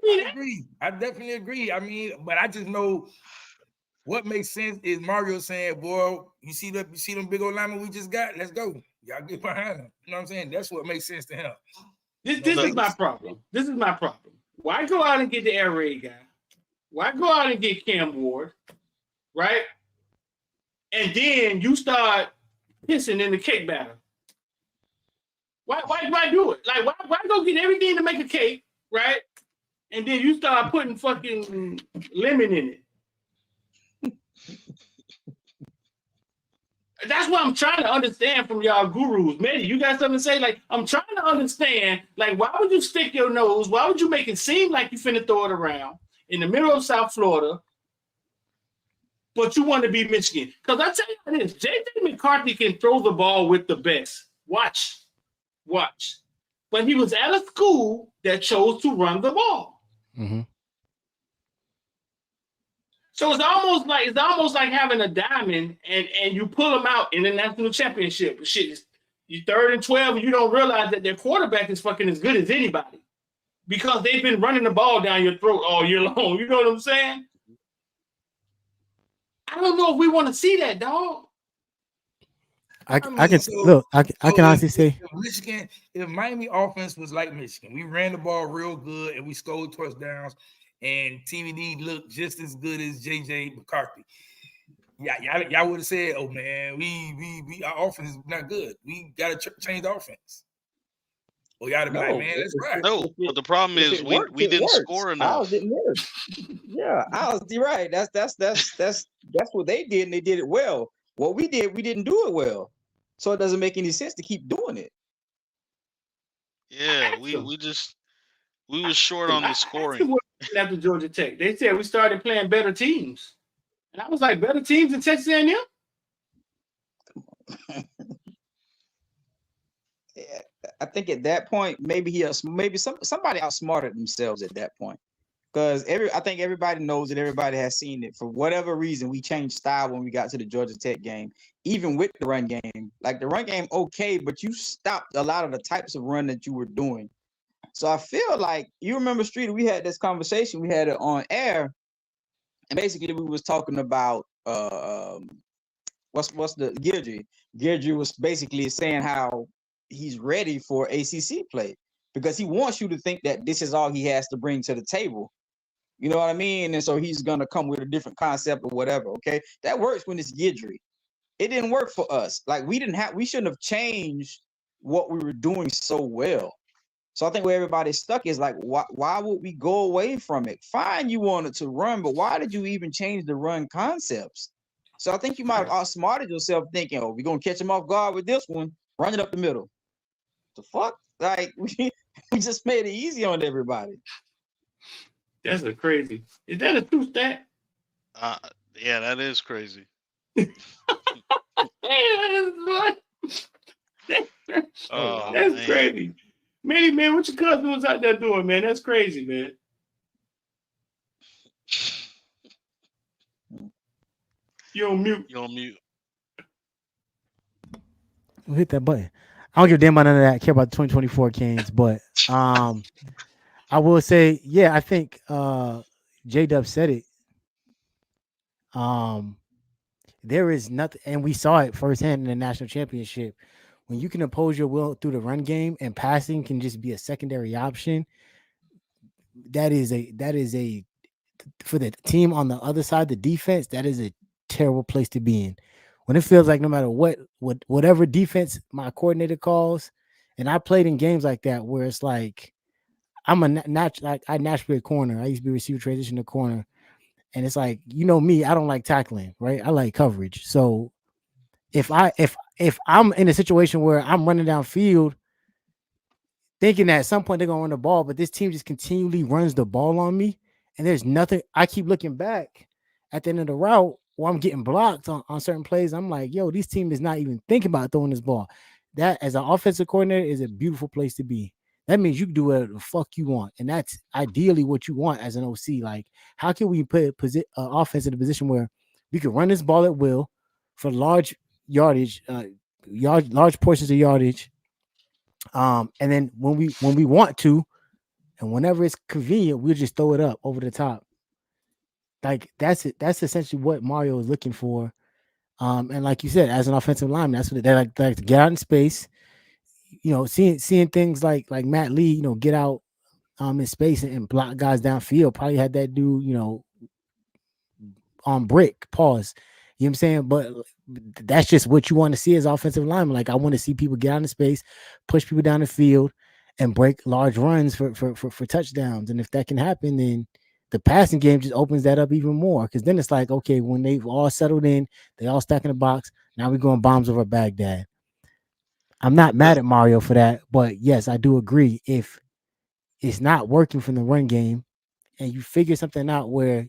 I agree. I definitely agree. I mean, but I just know what makes sense is Mario saying, boy, you see them big old linemen we just got? Let's go. Y'all get behind them. You know what I'm saying? That's what makes sense to him. This is my problem. Why go out and get the air raid guy? Why go out and get Cam Ward? Right? And then you start pissing in the cake batter. Why do it? Like, why go get everything to make a cake, right? And then you start putting fucking lemon in it. That's what I'm trying to understand from y'all gurus. Maybe you got something to say? Like, I'm trying to understand, like, why would you stick your nose? Why would you make it seem like you finna throw it around in the middle of South Florida, but you want to be Michigan? Because I tell you this, J.J. McCarthy can throw the ball with the best. Watch. But he was at a school that chose to run the ball. Mm-hmm. So it's almost like having a diamond and you pull them out in the national championship. Shit, you 3rd and 12, and you don't realize that their quarterback is fucking as good as anybody because they've been running the ball down your throat all year long. You know what I'm saying? I don't know if we want to see that, dog. I can honestly say Michigan, if Miami offense was like Michigan, we ran the ball real good and we scored touchdowns, and TVD looked just as good as JJ McCarthy. Yeah, y'all would have said, "Oh man, we our offense is not good. We got to change the offense." Oh, y'all be like, man, that's right. No, but the problem is we didn't score enough. Yeah, you're right. That's what they did, and they did it well. What we did, we didn't do it well. So it doesn't make any sense to keep doing it. Yeah, we was short on the scoring. After Georgia Tech, they said we started playing better teams, and I was like, better teams in Texas A&M. I think at that point, maybe somebody outsmarted themselves at that point, because I think everybody knows it. Everybody has seen it. For whatever reason, we changed style when we got to the Georgia Tech game, even with the run game. Like the run game, okay, but you stopped a lot of the types of run that you were doing. So I feel like you remember, Streeter, we had this conversation. We had it on air, and basically we was talking about what's the Guidry. Guidry was basically saying how he's ready for ACC play because he wants you to think that this is all he has to bring to the table. You know what I mean? And so he's gonna come with a different concept or whatever. Okay, that works when it's Guidry. It didn't work for us. Like we shouldn't have changed what we were doing so well. So I think where everybody's stuck is like, why would we go away from it? Fine, you wanted to run, but why did you even change the run concepts? So I think you might have outsmarted yourself thinking, oh, we're gonna catch him off guard with this one, run it up the middle. The fuck? Like we just made it easy on everybody. That's crazy. Is that a true stat? Yeah, that is crazy. That's crazy. Man, what your cousin was out there doing, man? That's crazy, man. You're on mute. We'll hit that button. I don't give a damn about none of that. I care about the 2024 Canes, but I will say, yeah, I think J-Dub said it. There is nothing, and we saw it firsthand in the national championship. When you can impose your will through the run game and passing can just be a secondary option, that is a for the team on the other side, the defense, that is a terrible place to be in. When it feels like no matter whatever defense my coordinator calls, and I played in games like that where it's like I naturally a corner. I used to be a receiver, transition to corner, and it's like, you know me, I don't like tackling, right? I like coverage. So if I'm in a situation where I'm running downfield, thinking that at some point they're gonna run the ball, but this team just continually runs the ball on me, and there's nothing. I keep looking back at the end of the route while I'm getting blocked on certain plays. I'm like, yo, this team is not even thinking about throwing this ball. That, as an offensive coordinator, is a beautiful place to be. That means you can do whatever the fuck you want, and that's ideally what you want as an OC. Like, how can we put offense in a position where we can run this ball at will for large yardage, large portions of yardage, and then when we want to, and whenever it's convenient, we'll just throw it up over the top. Like that's it. That's essentially what Mario is looking for. And like you said, as an offensive lineman, that's what they like to get out in space. You know, seeing things like Matt Lee, you know, get out in space and block guys downfield. Probably had that dude, you know, on brick. Pause. You know what I'm saying? But that's just what you want to see as offensive lineman. Like, I want to see people get out in space, push people down the field, and break large runs for touchdowns. And if that can happen, then the passing game just opens that up even more. Because then it's like, okay, when they've all settled in, they all stack in the box. Now we're going bombs over Baghdad. I'm not mad at Mario for that, but yes, I do agree. If it's not working from the run game, and you figure something out where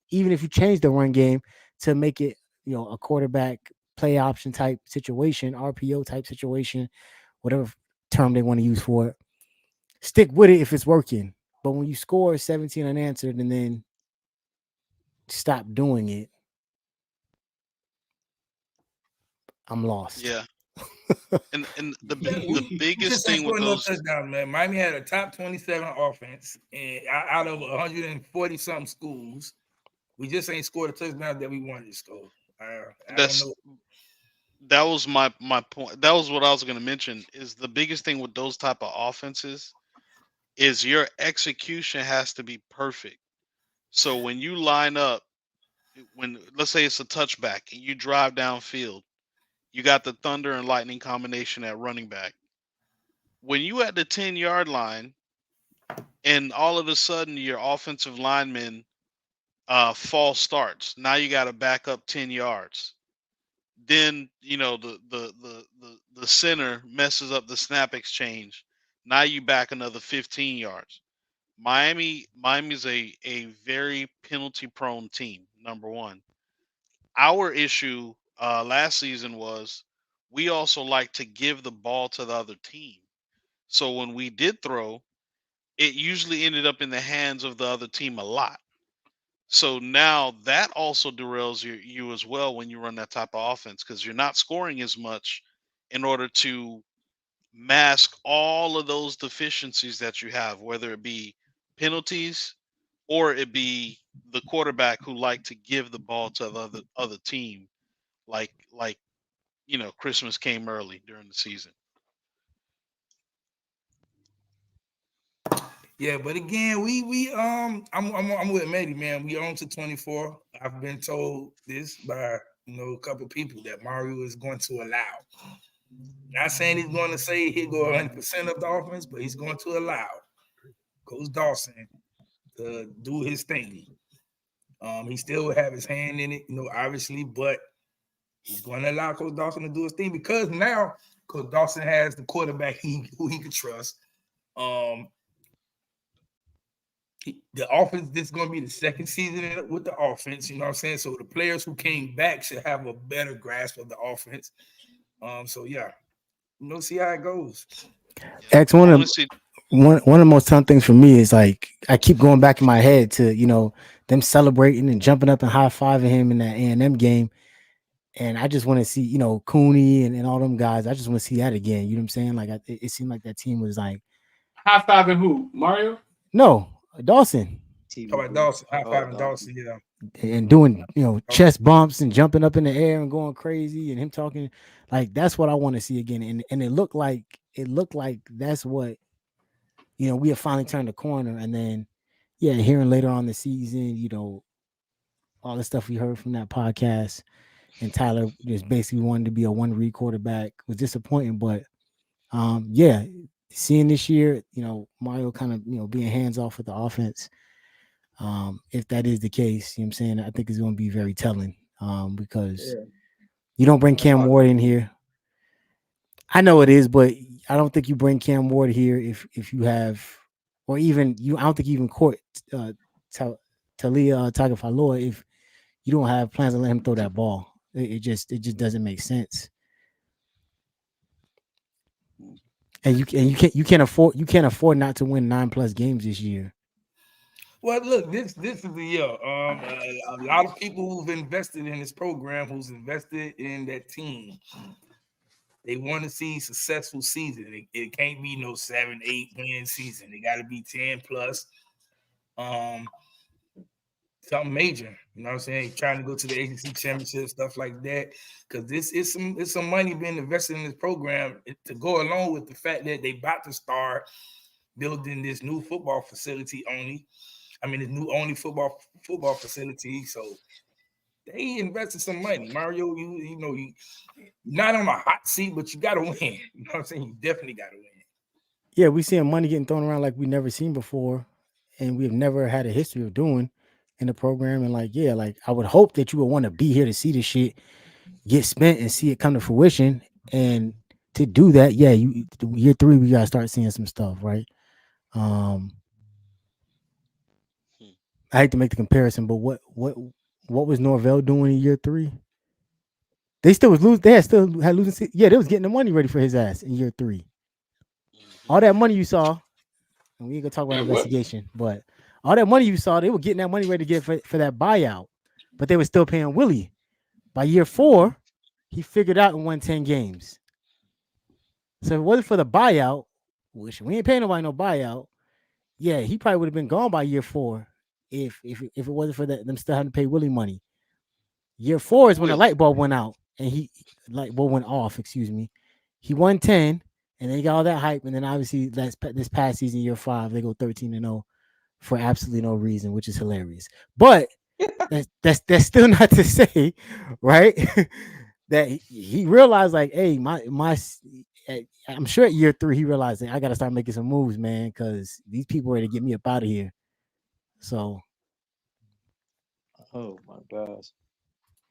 even if you change the run game to make it, you know, a quarterback play option type situation, RPO type situation, whatever term they want to use for it, stick with it if it's working. But when you score 17 unanswered and then stop doing it, I'm lost. Yeah. And the We biggest just ain't thing with scoring no those, touchdowns, man. Miami had a top 27 offense, and out of 140 something schools, we just ain't scored a touchdown that we wanted to score. I don't that's know. that was my point. That was what I was going to mention. Is the biggest thing with those type of offenses is your execution has to be perfect. So when you line up, when let's say it's a touchback and you drive downfield, you got the thunder and lightning combination at running back. When you at the 10-yard line, and all of a sudden your offensive lineman false starts. Now you got to back up 10 yards. Then the center messes up the snap exchange. Now you back another 15 yards. Miami's a very penalty prone team. Number one, our issue last season was we also like to give the ball to the other team. So when we did throw, it usually ended up in the hands of the other team a lot. So now that also derails you as well when you run that type of offense, because you're not scoring as much in order to mask all of those deficiencies that you have, whether it be penalties or it be the quarterback who like to give the ball to the other team, like Christmas came early during the season. Yeah, but again, I'm with Matty, man. We on to 24. I've been told this by a couple of people that Mario is going to allow. Not saying he's going to say he'll go 100% of the offense, but he's going to allow Coach Dawson to do his thing. He still will have his hand in it, obviously, but he's going to allow Coach Dawson to do his thing because now Coach Dawson has the quarterback who he can trust. The offense, this is going to be the second season with the offense, you know what I'm saying? So the players who came back should have a better grasp of the offense. So yeah, see how it goes. X, one of the most fun things for me is like I keep going back in my head to them celebrating and jumping up and high-fiving him in that A&M game. And I just want to see, Cooney and all them guys. I just want to see that again. You know what I'm saying? Like it seemed like that team was like high-fiving who? Mario? No, Dawson. Dawson, high-fiving Dawson, yeah. And doing, chest bumps and jumping up in the air and going crazy and him talking like that's what I want to see again. And it looked like that's what we have finally turned the corner. And then hearing later on the season, all the stuff we heard from that podcast and Tyler just basically wanted to be a one-read quarterback was disappointing. But seeing this year, Mario kind of, being hands off with the offense. If that is the case, you know what I'm saying, I think it's going to be very telling because you don't bring Cam Ward in here. I know it is, but I don't think you bring Cam Ward here if you have, or even you. I don't think you even court Talia Tagovailoa if you don't have plans to let him throw that ball. It just doesn't make sense. And you can't afford not to win 9+ games this year. Well, look, this is the year. A lot of people who've invested in this program, who's invested in that team, they want to see successful season. It can't be no 7-8 win season. It got to be 10+. Something major. You know what I'm saying? Trying to go to the ACC championship, stuff like that. Because this is some money being invested in this program to go along with the fact that they about to start building this new football facility only. I mean, this new only football facility. So they invested some money. Mario, you not on a hot seat, but you got to win. You know what I'm saying? You definitely got to win. Yeah, we seeing money getting thrown around like we never seen before, and we've never had a history of doing in the program. And like I would hope that you would want to be here to see this shit get spent and see it come to fruition. And to do that, year 3 we gotta start seeing some stuff, right? I hate to make the comparison, but what was Norvell doing in year 3? They still was losing. They had losing. Yeah, they was getting the money ready for his ass in year 3. All that money you saw, and we ain't gonna talk about investigation, but all that money you saw, they were getting that money ready to get for that buyout. but they were still paying Willie. By year 4, he figured out and won 10 games. So if it wasn't for the buyout, which we ain't paying nobody no buyout, yeah, he probably would have been gone by year 4 if it wasn't for them still having to pay Willie money. Year 4 is when the light bulb went out and light bulb went off, excuse me. He won 10 and they got all that hype. And then obviously this past season, year 5, they go 13-0 for absolutely no reason, which is hilarious. But that's still not to say, right? That he realized like, hey, I'm sure at year 3 he realized that I got to start making some moves, man, because these people are ready to get me up out of here. So, oh my gosh,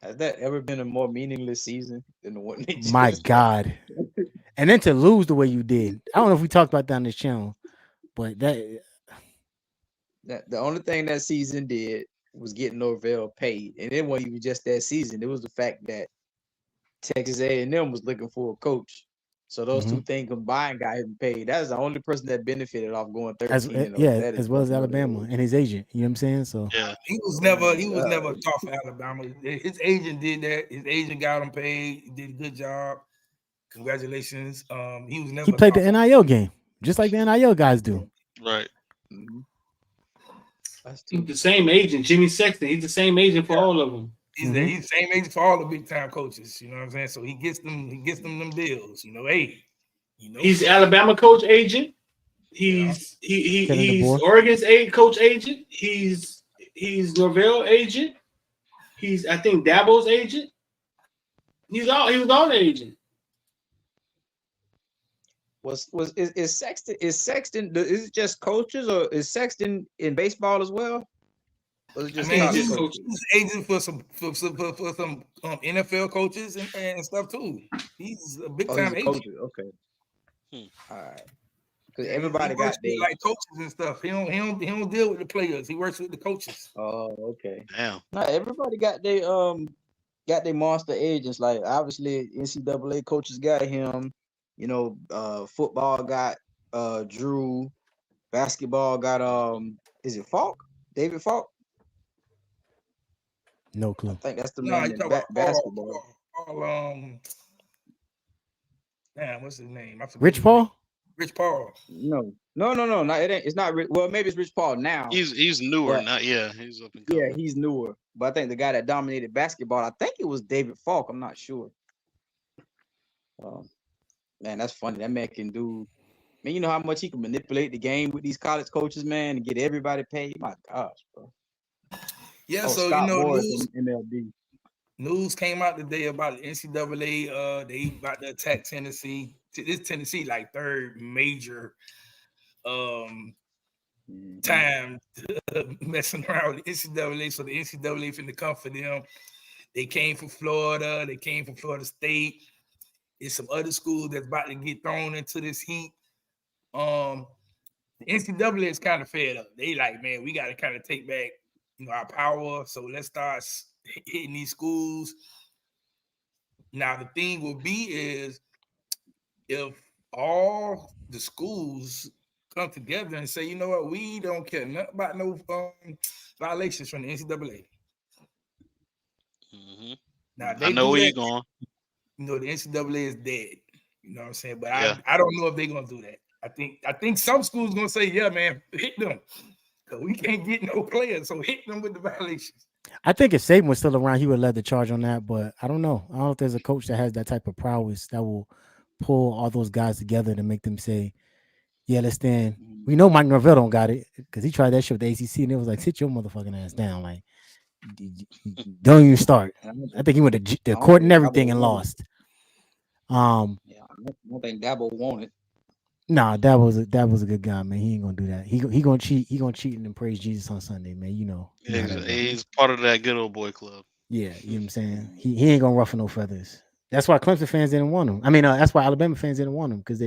has that ever been a more meaningless season than the one? My God, and then to lose the way you did, I don't know if we talked about that on this channel, but that the only thing that season did was get Norvell paid, and it wasn't even just that season. It was the fact that Texas A&M was looking for a coach. So those two things combined got him paid. That's the only person that benefited off going 13. As well as Alabama and his agent. You know what I'm saying? So yeah, he was never tough for Alabama. His agent did that. His agent got him paid. He did a good job. Congratulations. He played the NIL game just like the NIL guys do. Right. He's the same agent, Jimmy Sexton. He's the same agent for all of them. He's the same agent for all the big time coaches. You know what I'm saying? So he gets them them deals. You know, hey, he's Alabama coach agent. He's Oregon's coach agent. He's Norvell agent. He's I think Dabo's agent. He was all the agent. Is Sexton is it just coaches or is Sexton in baseball as well? Or is it just he's agent for some NFL coaches and stuff too. He's a big time agent. Okay. All right. Because everybody got their like coaches and stuff. He don't deal with the players. He works with the coaches. Oh, okay. Damn. Now everybody got their monster agents. Like obviously NCAA coaches got him. You know, football got Drew. Basketball got is it Falk? David Falk? No clue. I think that's the man in basketball. Man, what's his name? Rich Paul? Rich Paul. No. It ain't. It's not. Well, maybe it's Rich Paul now. He's newer, not he's up and coming. Yeah, he's newer. But I think the guy that dominated basketball, I think it was David Falk. I'm not sure. Man, that's funny. That man can do. Man, you know how much he can manipulate the game with these college coaches, man, and get everybody paid. My gosh, bro. Yeah, so Scott you know, Morris in MLB. News came out today about the NCAA. They about to attack Tennessee. This Tennessee like third major time messing around with the NCAA. So the NCAA finna come for them. They came from Florida. They came from Florida State. There's some other schools that's about to get thrown into this heat. The NCAA is kind of fed up. They like, man, we got to kind of take back, our power. So let's start hitting these schools. Now, the thing will be is if all the schools come together and say, you know what, we don't care nothing about no violations from the NCAA. Mm-hmm. Now, I know where you're going. The NCAA is dead. You know what I'm saying? But I don't know if they're gonna do that. I think some schools gonna say, yeah, man, hit them. Because we can't get no players, so hit them with the violations. I think if Saban was still around, he would lead the charge on that. But I don't know. I don't know if there's a coach that has that type of prowess that will pull all those guys together to make them say, yeah, let's stand. We know Mike Norvell don't got it because he tried that shit with the ACC and it was like, sit your motherfucking ass down. Like, don't even start. I think he went to court and everything and lost. I don't think Dabo wanted. Nah, that was a good guy, man. He ain't gonna do that. He gonna cheat. He gonna cheat and then praise Jesus on Sunday, man. He's part of that good old boy club. Yeah, you know what I'm saying. He ain't gonna ruffle no feathers. That's why Clemson fans didn't want him. I mean, that's why Alabama fans didn't want him because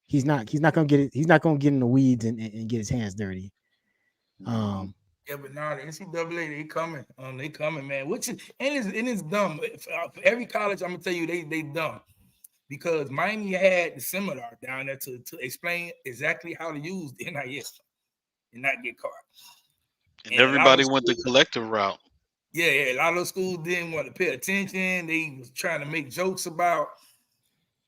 he's not gonna get it. He's not gonna get in the weeds and get his hands dirty. Yeah, but now the NCAA they coming, man. It's dumb. For every college, I'm gonna tell you they dumb. Because Miami had the seminar down there to explain exactly how to use the NIL and not get caught. And everybody went the collective route. Yeah, a lot of those schools didn't want to pay attention. They was trying to make jokes about,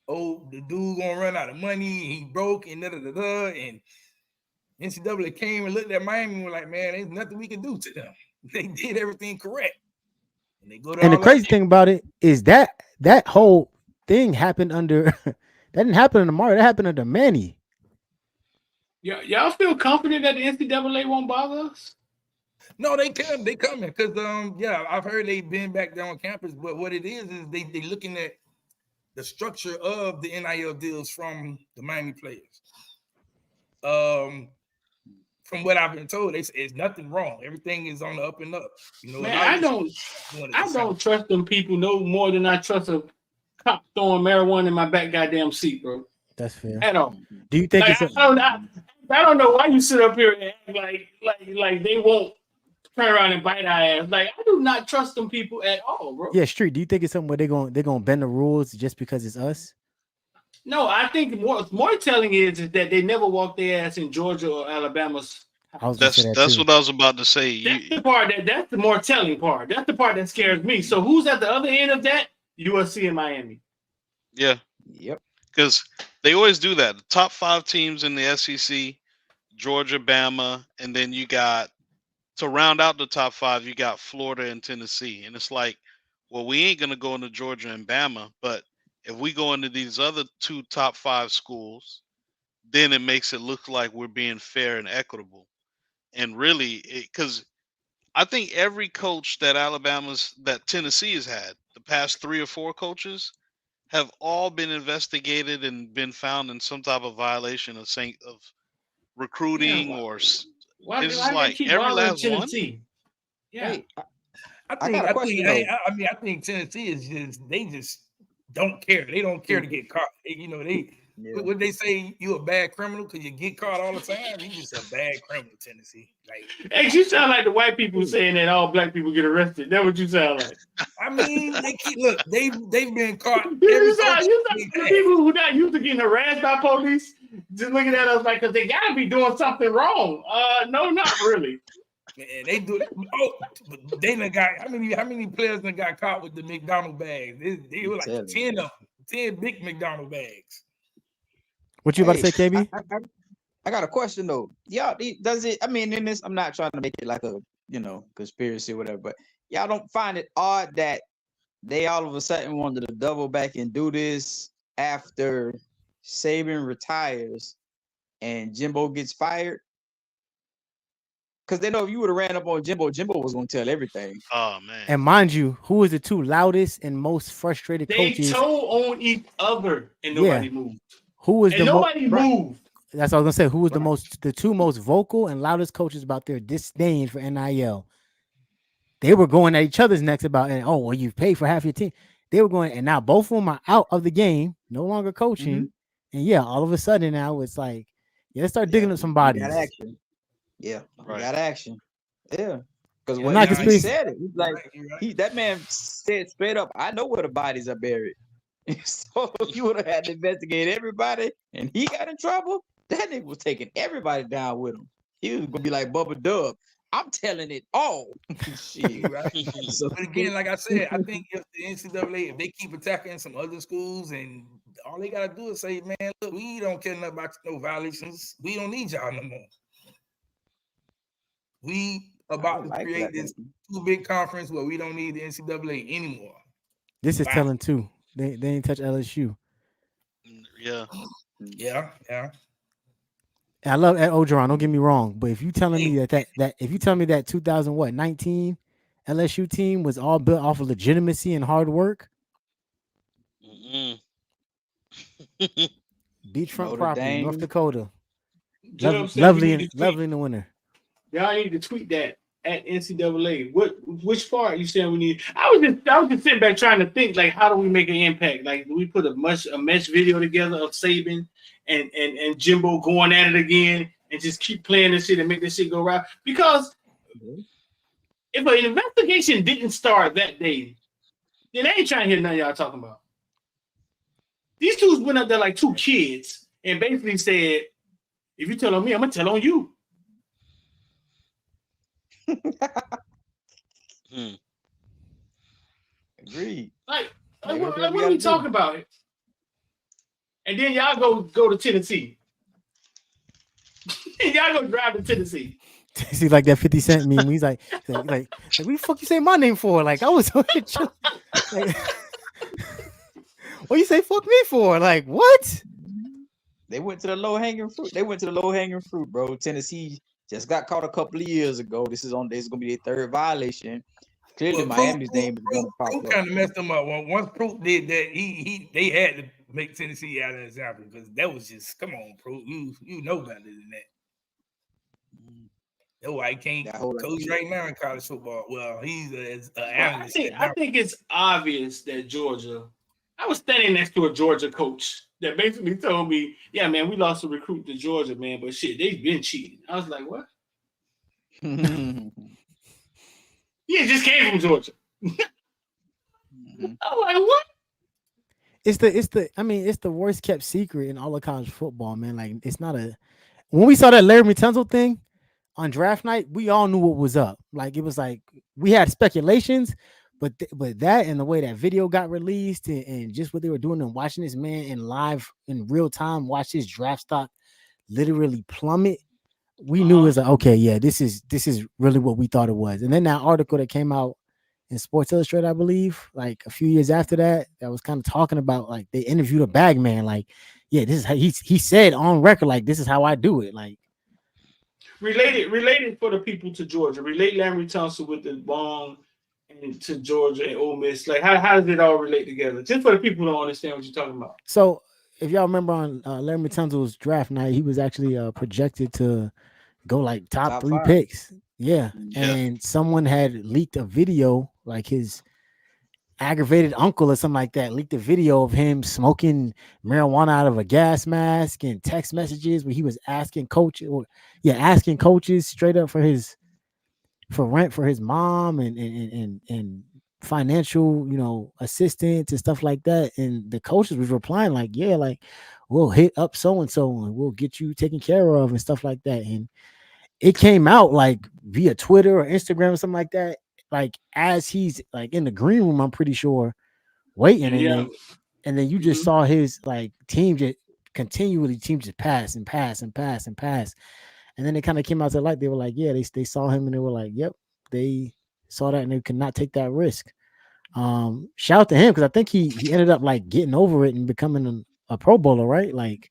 oh, the dude gonna run out of money, he broke, and and NCAA came and looked at Miami and were like, man, there's nothing we can do to them. They did everything correct. And they go to And the all crazy that. thing about it is that whole thing happened under that didn't happen under Mario, that happened under Manny. Y'all feel confident that the NCAA won't bother us? No, they coming because yeah, I've heard they've been back there on campus, but what it is they looking at the structure of the NIL deals from the Miami players. From what I've been told, it's nothing wrong. Everything is on the up and up. You know, Man, I don't trust them people no more than I trust a cop throwing marijuana in my back goddamn seat, bro. That's fair. At all. Do you think Like, it's I don't know why you sit up here and act like they won't turn around and bite our ass. Like, I do not trust them people at all, bro. Yeah, Street, do you think it's something where they're gonna bend the rules just because it's us? No, I think more telling is that they never walked their ass in Georgia or Alabama's. That's what I was about to say. That's the part that's the more telling part. That's the part that scares me. So who's at the other end of that? USC and Miami. Yeah. Yep. Because they always do that. The top 5 teams in the SEC, Georgia, Bama, and then you got, to round out the top 5, you got Florida and Tennessee. And it's like, well, we ain't going to go into Georgia and Bama, but if we go into these other 2 top 5 schools, then it makes it look like we're being fair and equitable. And really, because I think every coach that Tennessee has had, the past 3 or 4 coaches, have all been investigated and been found in some type of violation of recruiting Why it's they like keep every bothering last one. Tennessee? Yeah. Hey, I think Tennessee is they just don't care. They don't care to get caught. What they say, you a bad criminal because you get caught all the time. You just a bad criminal, Tennessee. Like, hey, you sound like the white people saying that all black people get arrested. That's what you sound like. I mean, they've been caught. You sound like people who not used to getting harassed by police, just looking at us like, because they gotta be doing something wrong. No, not really. Man, they do that. Oh, they done got how many players done got caught with the McDonald bags? They were like 10 of them, 10 big McDonald bags. What you about to say, KB? I got a question though. Y'all, does it? I mean, in this, I'm not trying to make it like a conspiracy or whatever, but y'all don't find it odd that they all of a sudden wanted to double back and do this after Saban retires and Jimbo gets fired? Because they know if you would have ran up on Jimbo was going to tell everything. Oh man! And mind you, who is the 2 loudest and most frustrated coaches? They told on each other and nobody moved. Who was and the nobody moved? That's what I was gonna say. Who was the 2 most vocal and loudest coaches about their disdain for NIL? They were going at each other's necks about, oh, well, you've paid for half your team. They were going, and now both of them are out of the game, no longer coaching. And yeah, all of a sudden now it's like, let's start digging up some bodies. Got action. Yeah, got action. Yeah, because when he said it, he's like, that man said straight up, I know where the bodies are buried. So if you would have had to investigate everybody and he got in trouble, that nigga was taking everybody down with him. He was gonna be like Bubba Dub. I'm telling it all. Shit, right? So but again, like I said, I think if the NCAA, if they keep attacking some other schools and all they gotta do is say, man, look, we don't care nothing about no violations. We don't need y'all no more. We about to create this 2 big conference where we don't need the NCAA anymore. This is telling too. They ain't touch LSU. Yeah. And I love Ed Ogeron. Don't get me wrong, but if you telling me that if you tell me that 2019 LSU team was all built off of legitimacy and hard work, beachfront property, North Dakota, lovely in the winter. Y'all need to tweet that at NCAA. Which part you saying we need? I was just sitting back trying to think, like, how do we make an impact? Like, do we put a mesh video together of Saban and Jimbo going at it again and just keep playing this shit and make this shit go right? Because if an investigation didn't start that day, then they ain't trying to hear none of y'all talking about. These dudes went up there like 2 kids and basically said, if you tell on me, I'm gonna tell on you. Agreed. Like They what, gotta what are we do. talking about? And then y'all go to Tennessee. Y'all go drive to Tennessee. See, like that 50 Cent meme. He's like, what the fuck you say my name for? Like, I was on the chill. Like, what you say fuck me for? Like, what? They went to the low hanging fruit. Bro. Tennessee just got caught a couple of years ago. This is gonna be their third violation. Clearly, Miami's name is gonna pop up. Kind of messed them up. Once Proof did that, they had to make Tennessee out of example because that was just come on, Proof. You know better than that. That's why he can't coach right now in college football. Well, he's an analyst. I think it's obvious that Georgia. I was standing next to a Georgia coach that basically told me, "Yeah, man, we lost a recruit to Georgia, man, but shit, they've been cheating." I was like, "What?" Yeah, just came from Georgia. I'm like, "What?" It's the worst kept secret in all of college football, man. Like, it's not a. When we saw that Larry Tunsil thing on draft night, we all knew what was up. Like, it was like we had speculations, but that and the way that video got released and just what they were doing and watching this man in live in real time, watch his draft stock literally plummet. We knew it was like, okay, yeah, this is really what we thought it was. And then that article that came out in Sports Illustrated, I believe, like a few years after that was kind of talking about, like, they interviewed a bag man, like, yeah, this is how he said on record, like, this is how I do it. Like, related for the people to Georgia, relate Larry Tunsil with the bomb and to Georgia and Ole Miss. Like, how does it all relate together? Just for the people who don't understand what you're talking about. So if y'all remember on Larry Tunsil's draft night, he was actually projected to go like top 3 picks. Yeah. And someone had leaked a video, like his aggravated uncle or something like that, leaked a video of him smoking marijuana out of a gas mask and text messages where he was asking coaches straight up for rent for his mom and financial, assistance and stuff like that. And the coaches was replying like, yeah, like, we'll hit up so-and-so and we'll get you taken care of and stuff like that. And it came out like via Twitter or Instagram or something like that, like as he's like in the green room, I'm pretty sure, waiting. And then you just saw his like team just pass and pass and pass and pass. And then it kind of came out to light. They were like, yeah, they saw him and they were like, yep, they saw that and they could not take that risk. Shout out to him because I think he ended up like getting over it and becoming a Pro Bowler, right? Like,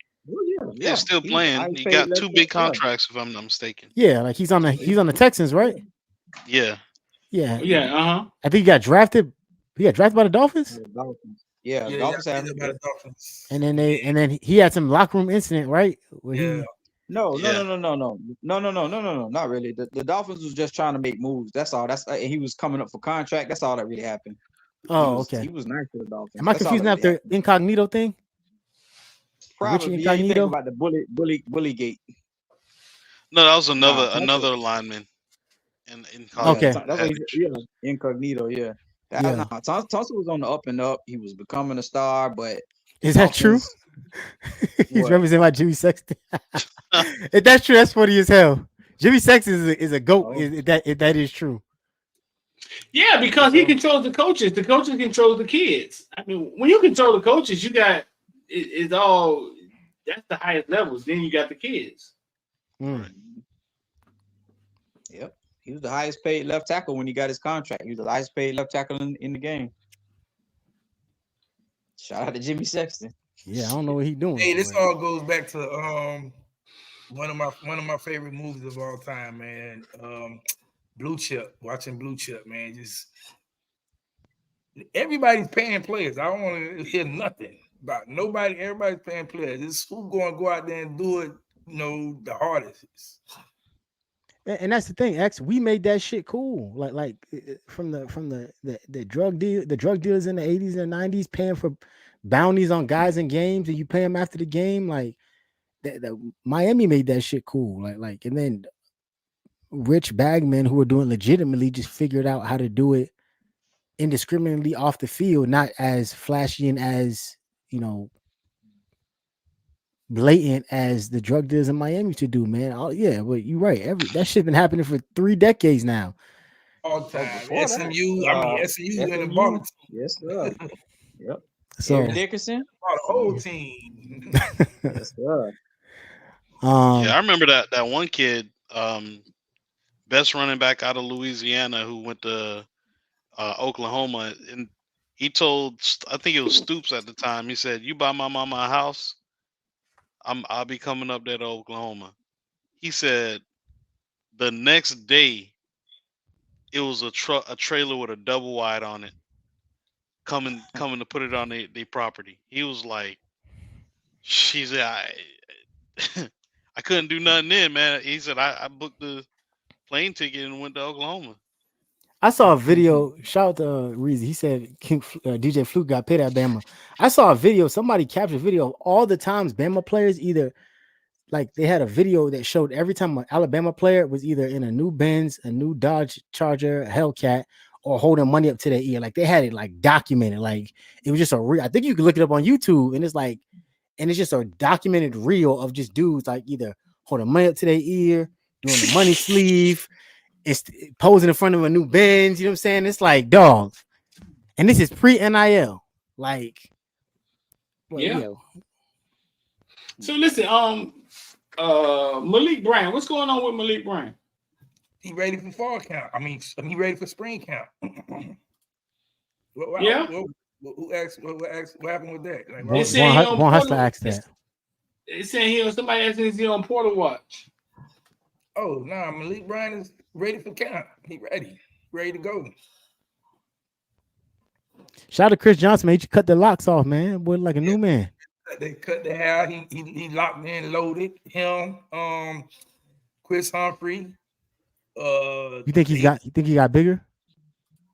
yeah, still playing. He got 2 big contracts, if I'm not mistaken. Yeah, like he's on the Texans, right? Yeah. Yeah. Yeah. I think he got drafted. He got drafted by the Dolphins. Yeah, Dolphins. And then he had some locker room incident, right? No, not really. The Dolphins was just trying to make moves. That's all. And he was coming up for contract. That's all that really happened. Okay. He was nice to the Dolphins. Am I confusing out the incognito thing? Probably. Incognito about the bully gate. No, that was another lineman. Okay. Incognito. Yeah. Tunsil was on the up and up. He was becoming a star, but is that true? He's represented by Jimmy Sexton. If that's true, that's funny as hell. Jimmy Sexton is a goat. If that is true. Yeah, because he controls the coaches. The coaches control the kids. I mean, when you control the coaches, you got it's all that's the highest levels. Then you got the kids. Mm. Yep. He was the highest paid left tackle when he got his contract. He was the highest paid left tackle in the game. Shout out to Jimmy Sexton. Yeah, I don't know what he's doing. Hey, this all goes back to one of my favorite movies of all time, man. Blue Chip. Watching Blue Chip, man. Just everybody's paying players. I don't want to hear nothing about nobody. Everybody's paying players. It's who's going to go out there and do it, the hardest. And that's the thing, X. We made that shit cool. Like from the drug dealers in the 80s and 90s paying for bounties on guys in games, and you pay them after the game. Like that Miami made that shit cool. Like, and then rich bagmen who were doing legitimately just figured out how to do it indiscriminately off the field, not as flashy and as blatant as the drug dealers in Miami to do, man. Oh yeah, but you're right. That shit been happening for 3 decades now. All time. before that, SMU. I mean, SMU went and bought Yes, sir. Yep. So Eric Dickerson. the whole team. Yes, sir. Yeah, I remember that one kid, best running back out of Louisiana, who went to Oklahoma, and he told, I think it was Stoops at the time, he said, "You buy my mama a house, I'll be coming up there to Oklahoma." He said the next day it was a trailer with a double wide on it coming to put it on their property. He was like, she said, I couldn't do nothing then, man. He said, I booked the plane ticket and went to Oklahoma. I saw a video. Shout out to Reezy. He said DJ Fluke got paid at Bama. I saw a video. Somebody captured a video of all the times Bama players either, like, they had a video that showed every time an Alabama player was either in a new Benz, a new Dodge Charger, a Hellcat, or holding money up to their ear. Like, they had it like documented. Like, it was just I think you can look it up on YouTube, and it's like, and it's just a documented reel of just dudes like either holding money up to their ear, doing the money sleeve, it's posing in front of a new Benz. You know what I'm saying? It's like, dog. And this is pre-NIL. Like, well, yeah. So listen, Malik Bryant, what's going on with Malik Bryant? He ready for fall camp. I mean, he ready for spring camp. Who asked? What happened with that? Like, one hustler asked that. They saying somebody asking is he on Portal Watch? Oh no, Malik Bryant is ready for camp. He ready to go. Shout out to Chris Johnson, man. He cut the locks off, man. Boy, like a new man. They cut the hair. He locked in, loaded him. Chris Humphrey. You think he got bigger?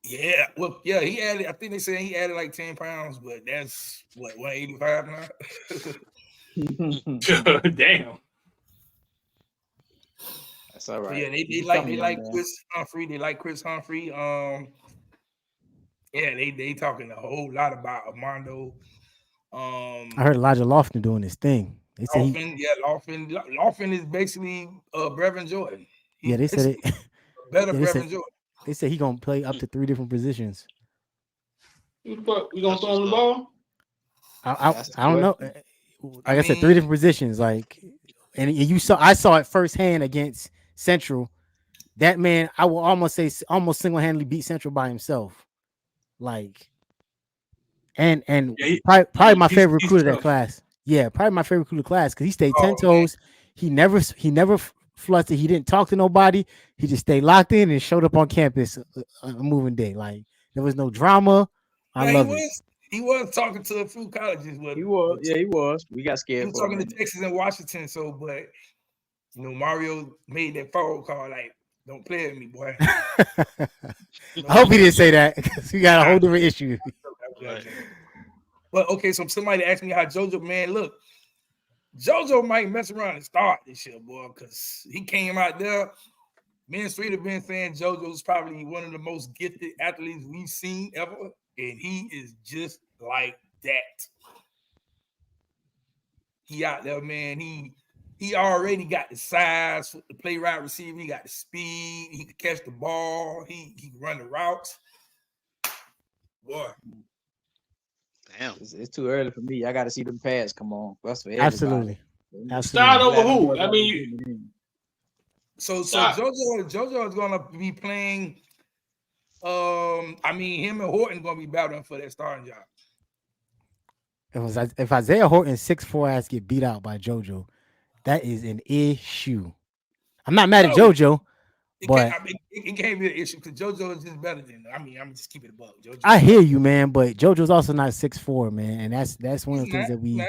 Yeah, well, yeah, he added. I think they said he added like 10 pounds, but that's what 185 now. Damn. That's all right. So yeah, they like Chris Humphrey. They like Chris Humphrey. Yeah, they talking a whole lot about Armando. I heard Elijah Lofton doing his thing. They say Lofton is basically Brevin Jordan. They said it. Better Brevin Jordan. They said he gonna play up to 3 different positions. You gonna throw him the ball? I don't know. Like I said, 3 different positions. Like, and I saw it firsthand against Central. That man, I will almost single-handedly beat Central by himself. Like, and probably my favorite recruiter of that class. Yeah, probably my favorite recruiter class because he stayed 10 toes. He never flustered. He didn't talk to nobody. He just stayed locked in and showed up on campus on a moving day. Like, there was no drama. I love it. He was talking to a few colleges. He was. Yeah, he was. We got scared. He was talking to Texas and Washington. So, but Mario made that phone call like, "Don't play with me, boy." I hope he didn't say that because we got a whole different issue. But okay, so somebody asked me how JoJo, man, look, JoJo might mess around and start this year, boy, because he came out there. Me and Street have been saying JoJo's probably one of the most gifted athletes we've seen ever, and he is just like that. He out there, man. He already got the size to play right receiver. He got the speed. He can catch the ball. He can run the routes. Boy. Damn. It's too early for me. I got to see them pads come on. That's for everybody. Absolutely. Start over who? I mean, so JoJo is gonna be playing. Him and Horton gonna be battling for that starting job. If Isaiah Horton's 6'4" ass get beat out by JoJo, that is an issue. I'm not mad at JoJo, but it can't be an issue because JoJo is just better than. I'm just keep it above JoJo. I hear you, man, but JoJo's also not 6'4", man, and that's one of the things that we.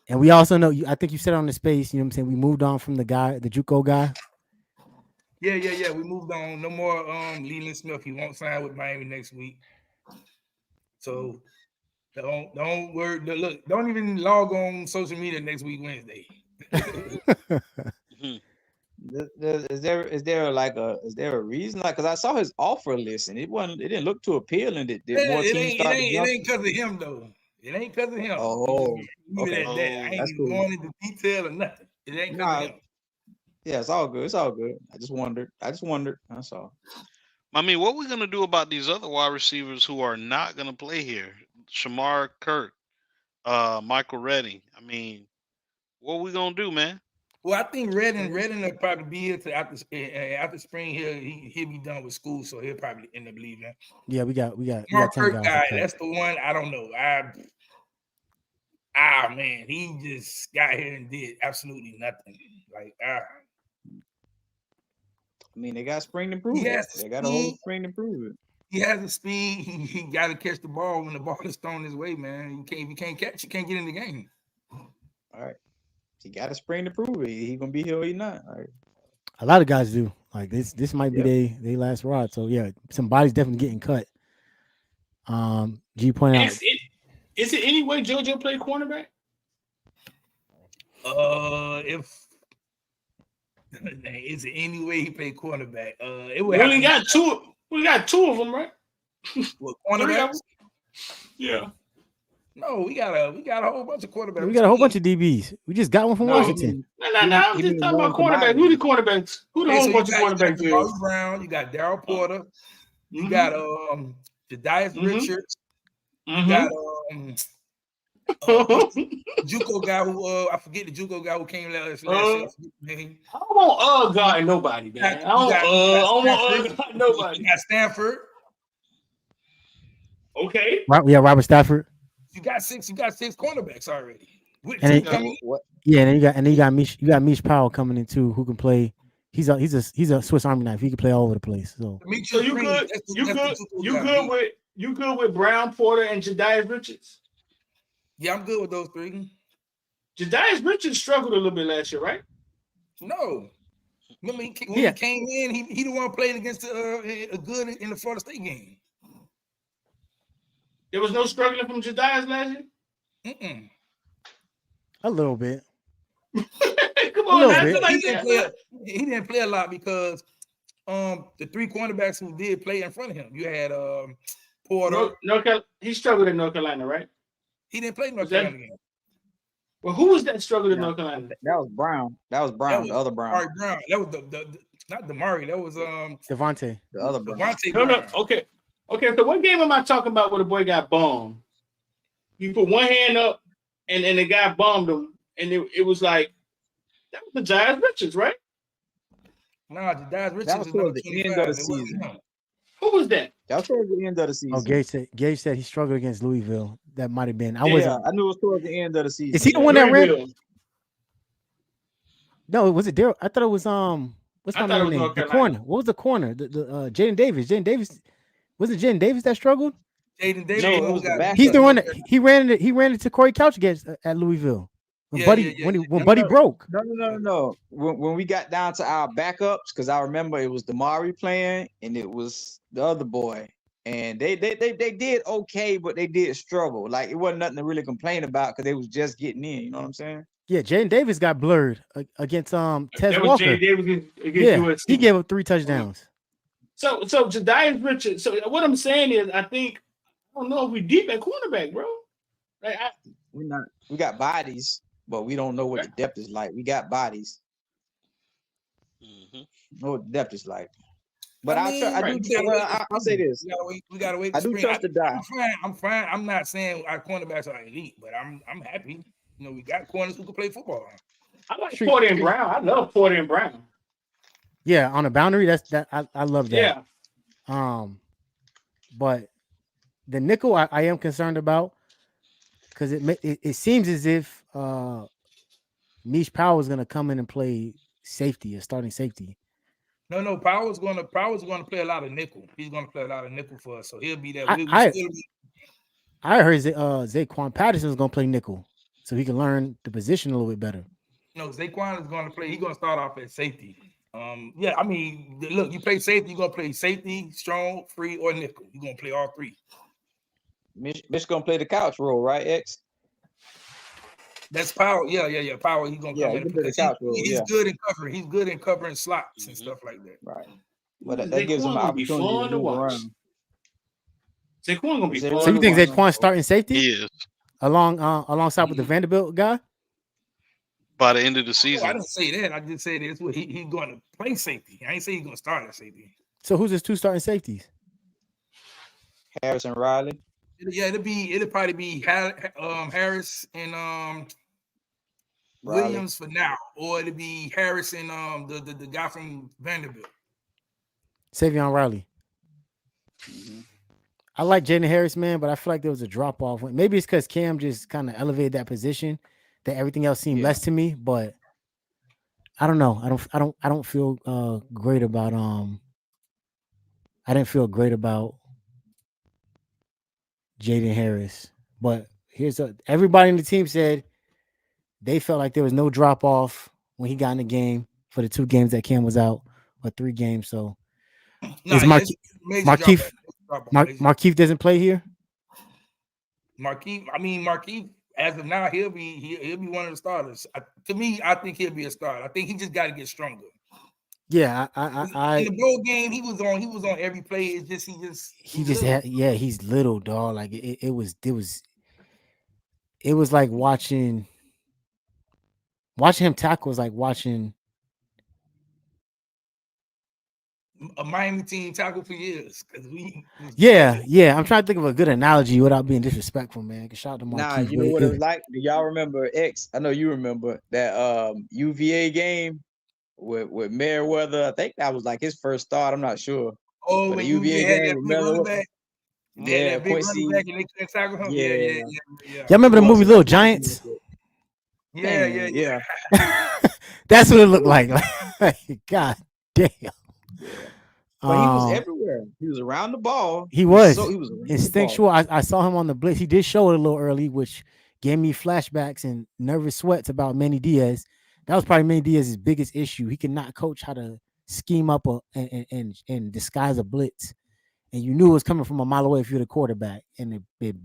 And we also know. I think you said on the space. You know what I'm saying? We moved on from the JUCO guy. Yeah. We moved on. No more Leland Smith. He won't sign with Miami next week. So don't worry. Look, don't even log on social media next week Wednesday. Is there a reason? Like, because I saw his offer list and it didn't look too appealing. It ain't because of him though. It ain't because of him. Oh, okay. I ain't even going into detail or nothing. It ain't because of him. Yeah, it's all good. I just wondered. That's all. I mean, what we gonna do about these other wide receivers who are not gonna play here? Shamar Kirk, Michael Redding. I mean, what we gonna do, man? Well, I think Redding will probably be here to after spring. He'll be done with school, so he'll probably end up leaving. Yeah, we got 10 Kirk guys. guy, that's the one. I don't know. Man, he just got here and did absolutely nothing. Like, I mean, they got spring to prove it. They got a whole spring to prove it. He has the speed. He got to catch the ball when the ball is thrown his way, man. If you can't catch, you can't get in the game. All right. He got a spring to prove it. He gonna be here or he not. All right. A lot of guys do. Like this might be they last rod. So yeah, some bodies definitely getting cut. G pointed out. Is it any way JoJo played cornerback? Is it any way he played cornerback? We only got two. We got two of them, right? What, cornerbacks? Yeah. No, we got a whole bunch of quarterbacks. We got a whole bunch of DBs. We just got one from Washington. No. I'm just talking about cornerbacks. Who the quarterbacks? Who the whole bunch of quarterbacks? You got Brown. You got Darryl Porter. You got Jadias Richards. You got JUCO guy who I forget the JUCO guy who came last year. I don't want guard nobody, man. I don't want guard nobody. You got Stanford. Okay. Right, yeah, Robert Stafford. You got six cornerbacks already. And then you got Mish Powell coming in too, who can play. He's a Swiss Army knife. He can play all over the place. So you good with Brown, Porter, and Jadias Richards? Yeah, I'm good with those three. Jadias Richards struggled a little bit last year, right? No. Remember when he came in, he the one played against a good in the Florida State game. There was no struggling from Jadias last year? A little bit. Come on, he didn't play a lot because the three cornerbacks who did play in front of him, you had Porter. He struggled in North Carolina, right? He didn't play North Carolina game. Well, who was that struggled in North Carolina? That was Brown. The other Brown. Brown. That was the not Damari. That was Devontae. The other Brown. No. Okay. So what game am I talking about where the boy got bombed? He put one hand up and the guy bombed him, and it was like that was the Jadias Richards, right? Nah, Jadias Richards. That was towards the end of the season. Who was that? That was towards the end of the season. Oh, Gage said he struggled against Louisville. That might have been. I knew it was towards the end of the season. Is he the one that ran? No, was it Daryl? I thought it was what's my name? The corner. What was the corner? The Jaden Davis. Jaden Davis. Was it Jaden Davis that struggled? Jaden Davis. No, it was the backup. He's the one that he ran into Corey Couch against at Louisville. When Buddy broke. No. When we got down to our backups, because I remember it was Damari playing and it was the other boy. And they did okay, but they did struggle. Like it wasn't nothing to really complain about because they was just getting in. You know what I'm saying? Yeah, Jaden Davis got blurred against Tez Walker. USC. He gave up 3 touchdowns. So Jadias Richards. So what I'm saying is, I don't know if we deep at cornerback, bro. Like we're not. We got bodies, but we don't know what the depth is like. We got bodies. Know what the depth is like. But I'll say this. We gotta wait. I do trust the die. I'm fine. I'm not saying our cornerbacks are elite, but I'm happy. You know, we got corners who can play football. I like Porter and Brown. I love Porter and Brown. Yeah, on a boundary, I love that. Yeah. But the nickel I am concerned about because it seems as if Mish Powell is gonna come in and play safety, a starting safety. No, Powell's going to play a lot of nickel. He's going to play a lot of nickel for us, so he'll be there. I heard Zaquan Patterson is going to play nickel, so he can learn the position a little bit better. No, Zaquan is going to play. He's going to start off at safety. Yeah, I mean, look, you play safety, you're going to play safety, strong, free, or nickel. You're going to play all three. Mitch going to play the couch role, right, X? That's Powell. Yeah. Powell, he's going to come in. He's good in covering. He's good in covering slots and stuff like that. Right. But that gives him an opportunity to move around. Zaquan going to be fun. So you think Zaquan starting safety? He is. Alongside with the Vanderbilt guy? By the end of the season. I didn't say that. I just said this. He's going to play safety. I ain't say he's going to start at safety. So who's his 2 starting safeties? Harris and Riley. Yeah, it'll probably be Harris and Riley. Williams for now, or it'll be Harris and the guy from Vanderbilt. Savion Riley. Mm-hmm. I like Jaden Harris, man, but I feel like there was a drop off. Maybe it's because Cam just kind of elevated that position that everything else seemed less to me. But I don't know. I don't feel great about I didn't feel great about Jaden Harris. But everybody in the team said they felt like there was no drop off when he got in the game for the 2 games that Cam was out, or 3 games. So is Markeith doesn't play here? Markeith, as of now, he'll be one of the starters. To me, I think he'll be a starter. I think he just got to get stronger. Yeah, in the bowl game, he was on every play. It's just he's little, dog. Like it was like watching him tackle was like watching a Miami team tackle for years. Yeah. I'm trying to think of a good analogy without being disrespectful, man. Shout out to Marquise. You know what it was like? Do y'all remember X? I know you remember that UVA game with Merriweather. I think that was like his first start. I'm not sure. Oh, when UVA had that big running back. Yeah, that big running back and they couldn't tackle him. Yeah. Y'all remember the movie Little Giants? Yeah. That's what it looked like. God damn. But he was everywhere. He was around the ball. He was instinctual. I saw him on the blitz. He did show it a little early, which gave me flashbacks and nervous sweats about Manny Diaz. That was probably Manny Diaz's biggest issue. He could not coach how to scheme up and disguise a blitz. And you knew it was coming from a mile away if you're the quarterback. And it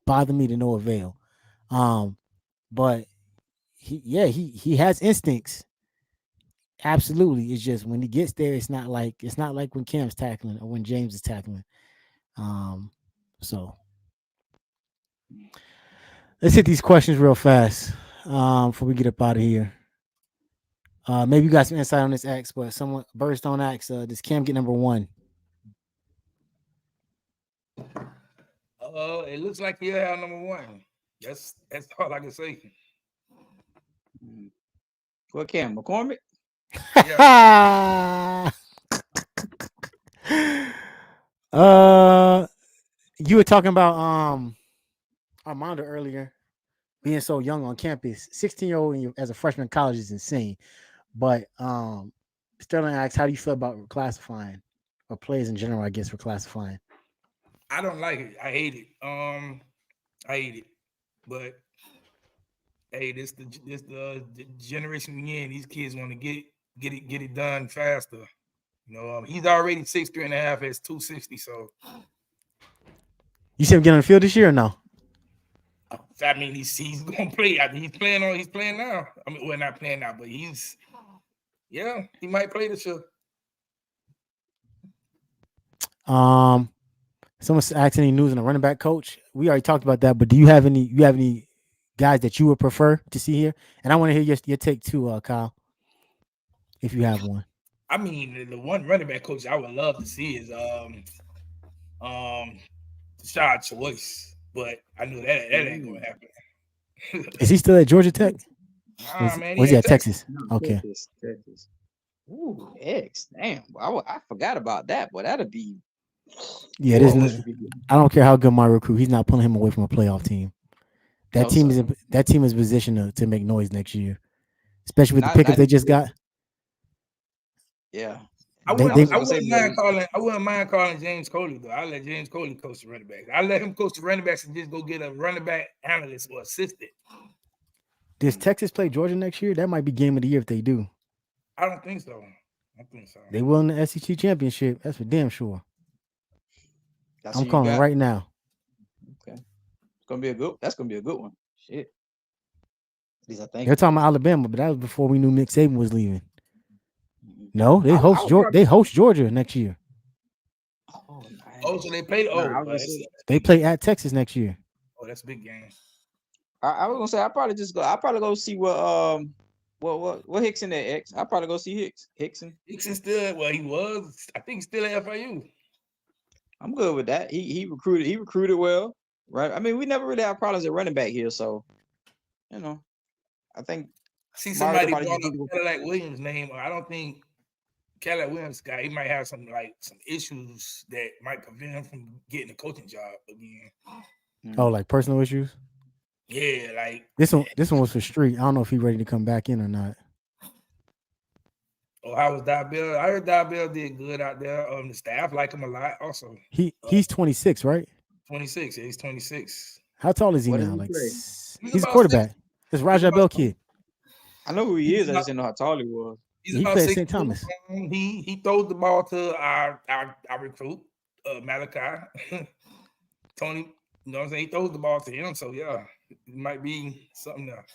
bothered me to no avail. But he has instincts. Absolutely. It's just when he gets there, it's not like when Cam's tackling or when James is tackling. So let's hit these questions real fast before we get up out of here. Maybe you got some insight on this X, but Birdstone asks, does Cam get number 1? It looks like he'll have number 1. That's all I can say. What Cam? McCormick? Yeah. You were talking about Armando earlier being so young on campus. 16-year-old as a freshman in college is insane. But Sterling asks, how do you feel about classifying, or players in general, I guess, for classifying? I don't like it. I hate it. I hate it. But hey, this the generation we in. These kids want to get it done faster. You know, he's already 6'3.5" at 260. So you see him get on the field this year or no? I mean, he's gonna play. I mean, he's playing now. I mean, we're not playing now, but he might play this year. Someone's asking any news on a running back coach. We already talked about that, but do you have any guys that you would prefer to see here? And I want to hear your take too, Kyle, if you have one. I mean, the one running back coach I would love to see is Rashad Choice, but I knew that ain't gonna happen. Is he still at Georgia Tech? Was he at Texas? No, okay. Texas. Ooh, X. Damn. I forgot about that, but that'd be. Yeah, I don't care how good my recruit. He's not pulling him away from a playoff team. That team is positioned to make noise next year, especially with the pickup they just got. Yeah, I wouldn't mind calling James Coley though. I let James Coley coach the running backs. I let him coach the running backs and just go get a running back analyst or assistant. Does Texas play Georgia next year? That might be game of the year if they do. I don't think so. They will in the SEC championship. That's for damn sure. I'm calling right now. Okay, it's gonna be a good. That's gonna be a good one. Shit. At least I think they're talking about Alabama, but that was before we knew Nick Saban was leaving. No, they host Georgia next year. Oh, nice. So they play. They play at Texas next year. Oh, that's a big game. I was gonna say I'll probably go see what What Hickson at X? I'll probably go see Hickson. Hickson still, well, he was. I think he's still at FIU. I'm good with that. He recruited well, right? I mean, we never really have problems at running back here, so you know, I think. See somebody brought up Cadillac Williams' name. I don't think Cadillac Williams guy. He might have some issues that might prevent him from getting a coaching job again. Oh, like personal issues. Yeah, like this one was for Street. I don't know if he's ready to come back in or not. Oh, how was Diabell? I heard Diabell did good out there. The staff like him a lot. Also, he's 26, right? 26. Yeah, he's 26. How tall is he now? Like he's a quarterback. It's Rajah Bell kid. I know who he is. I just didn't know how tall he was. He played at St. Thomas. He throws the ball to our recruit, Malachi. Tony, you know what I'm saying? He throws the ball to him. So yeah, it might be something else.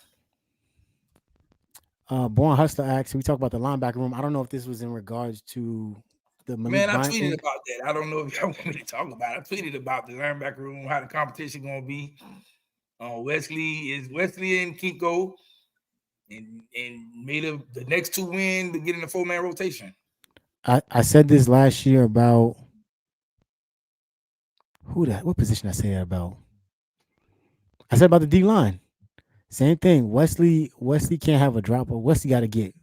Born Hustler asks, we talk about the linebacker room. I don't know if this was in regards to the Malik Man, I Bryant tweeted thing. about that. I don't know if y'all want me to talk about it. I tweeted about the linebacker room, how the competition gonna be. Wesley and Kiko, and made the next two win to get in the 4-man rotation. I said this last year about what position I say that about? I said about the D line. Same thing. Wesley can't have a drop, but Wesley got to get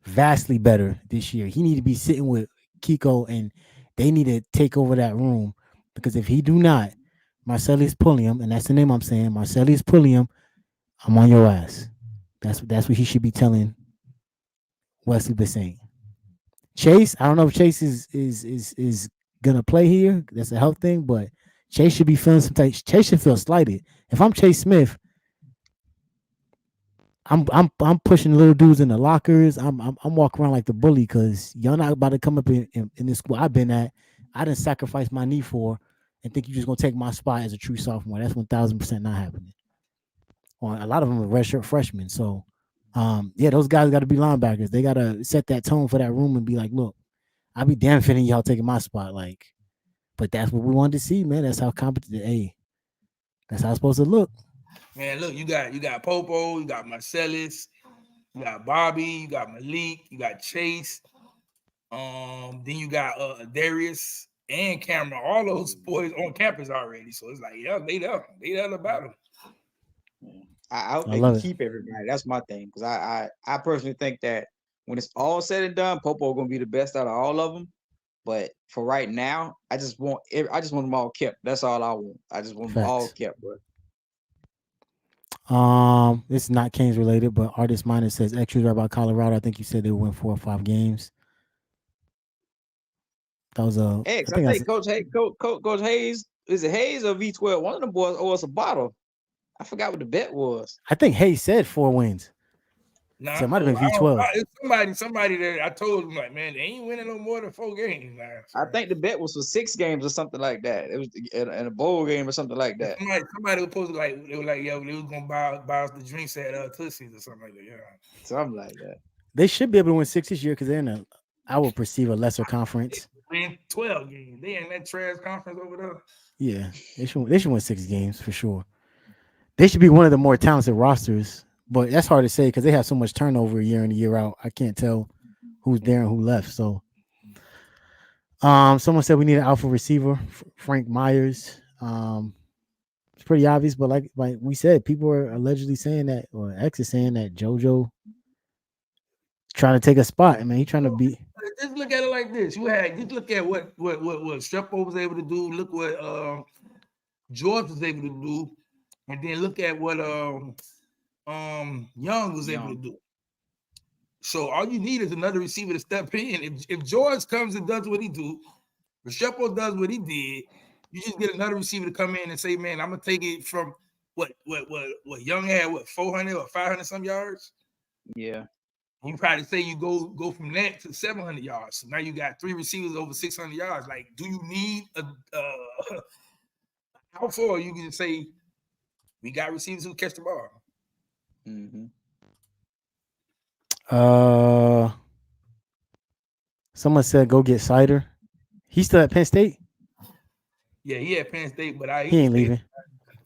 vastly better this year. He need to be sitting with Kiko, and they need to take over that room, because if he do not, Marcellus Pulliam, and that's the name I'm saying, Marcellus Pulliam, I'm on your ass. That's what he should be telling Wesley Bissane. Chase, I don't know if Chase is gonna play here. That's a health thing, but Chase should be feeling some type. Chase should feel slighted. If I'm Chase Smith, I'm pushing little dudes in the lockers. I'm walking around like the bully, because y'all not about to come up in this school I've been at. I didn't sacrifice my knee for, and think you're just gonna take my spot as a true sophomore. That's 1,000% not happening. Well, a lot of them are redshirt freshmen. So, yeah, those guys got to be linebackers. They got to set that tone for that room and be like, look, I'll be damn fitting y'all taking my spot. Like, but that's what we wanted to see, man. That's how competent. Hey, that's how it's supposed to look. Man, look, you got Popo, you got Marcellus, you got Bobby, you got Malik, you got Chase. Then you got Darius and Cameron. All those boys on campus already. So it's like, yeah, they there about them. I hope they can keep everybody. That's my thing, because I personally think that when it's all said and done, Popo gonna be the best out of all of them. But for right now, I just want them all kept. That's all I want. I just want them all kept, bro. This is not Canes related, but Artist Minor says extras are about Colorado. I think you said they win 4 or 5 games. That was a X. I think Coach Hayes, is it Hayes or V12? One of them boys owe us a bottle. I forgot what the bet was. I think Hayes said 4 wins. Nah, so it might have been V12. Somebody that I told him, like, man, they ain't winning no more than 4 games now. So. I think the bet was for 6 games or something like that. It was in a bowl game or something like that. Somebody was supposed to, like, they were like, yo, they was gonna buy us the drinks at Tootsie's or something like that. Yeah, something like that. They should be able to win 6 this year, because they're in I would perceive a lesser conference. They win 12 games. They in that trash conference over there. Yeah, they should win 6 games for sure. They should be one of the more talented rosters, but that's hard to say because they have so much turnover year in and year out. I can't tell who's there and who left. So, someone said we need an alpha receiver, Frank Myers. It's pretty obvious, but like we said, people are allegedly saying that, or X is saying that JoJo trying to take a spot. I mean, he's trying to be. Just look at it like this. Just look at what Strepo was able to do. Look what George was able to do. And then look at what Young was able to do. So all you need is another receiver to step in. If George comes and does what he do, Restrepo does what he did, you just get another receiver to come in and say, man, I'm gonna take it from what Young had, 400 or 500 some yards. Yeah. You probably say you go from that to 700 yards. So now you got 3 receivers over 600 yards. Like, do you need how far you can say we got receivers who catch the ball? Mm-hmm. Someone said go get Sider. He's still at Penn State? Yeah, he at Penn State, but he ain't leaving.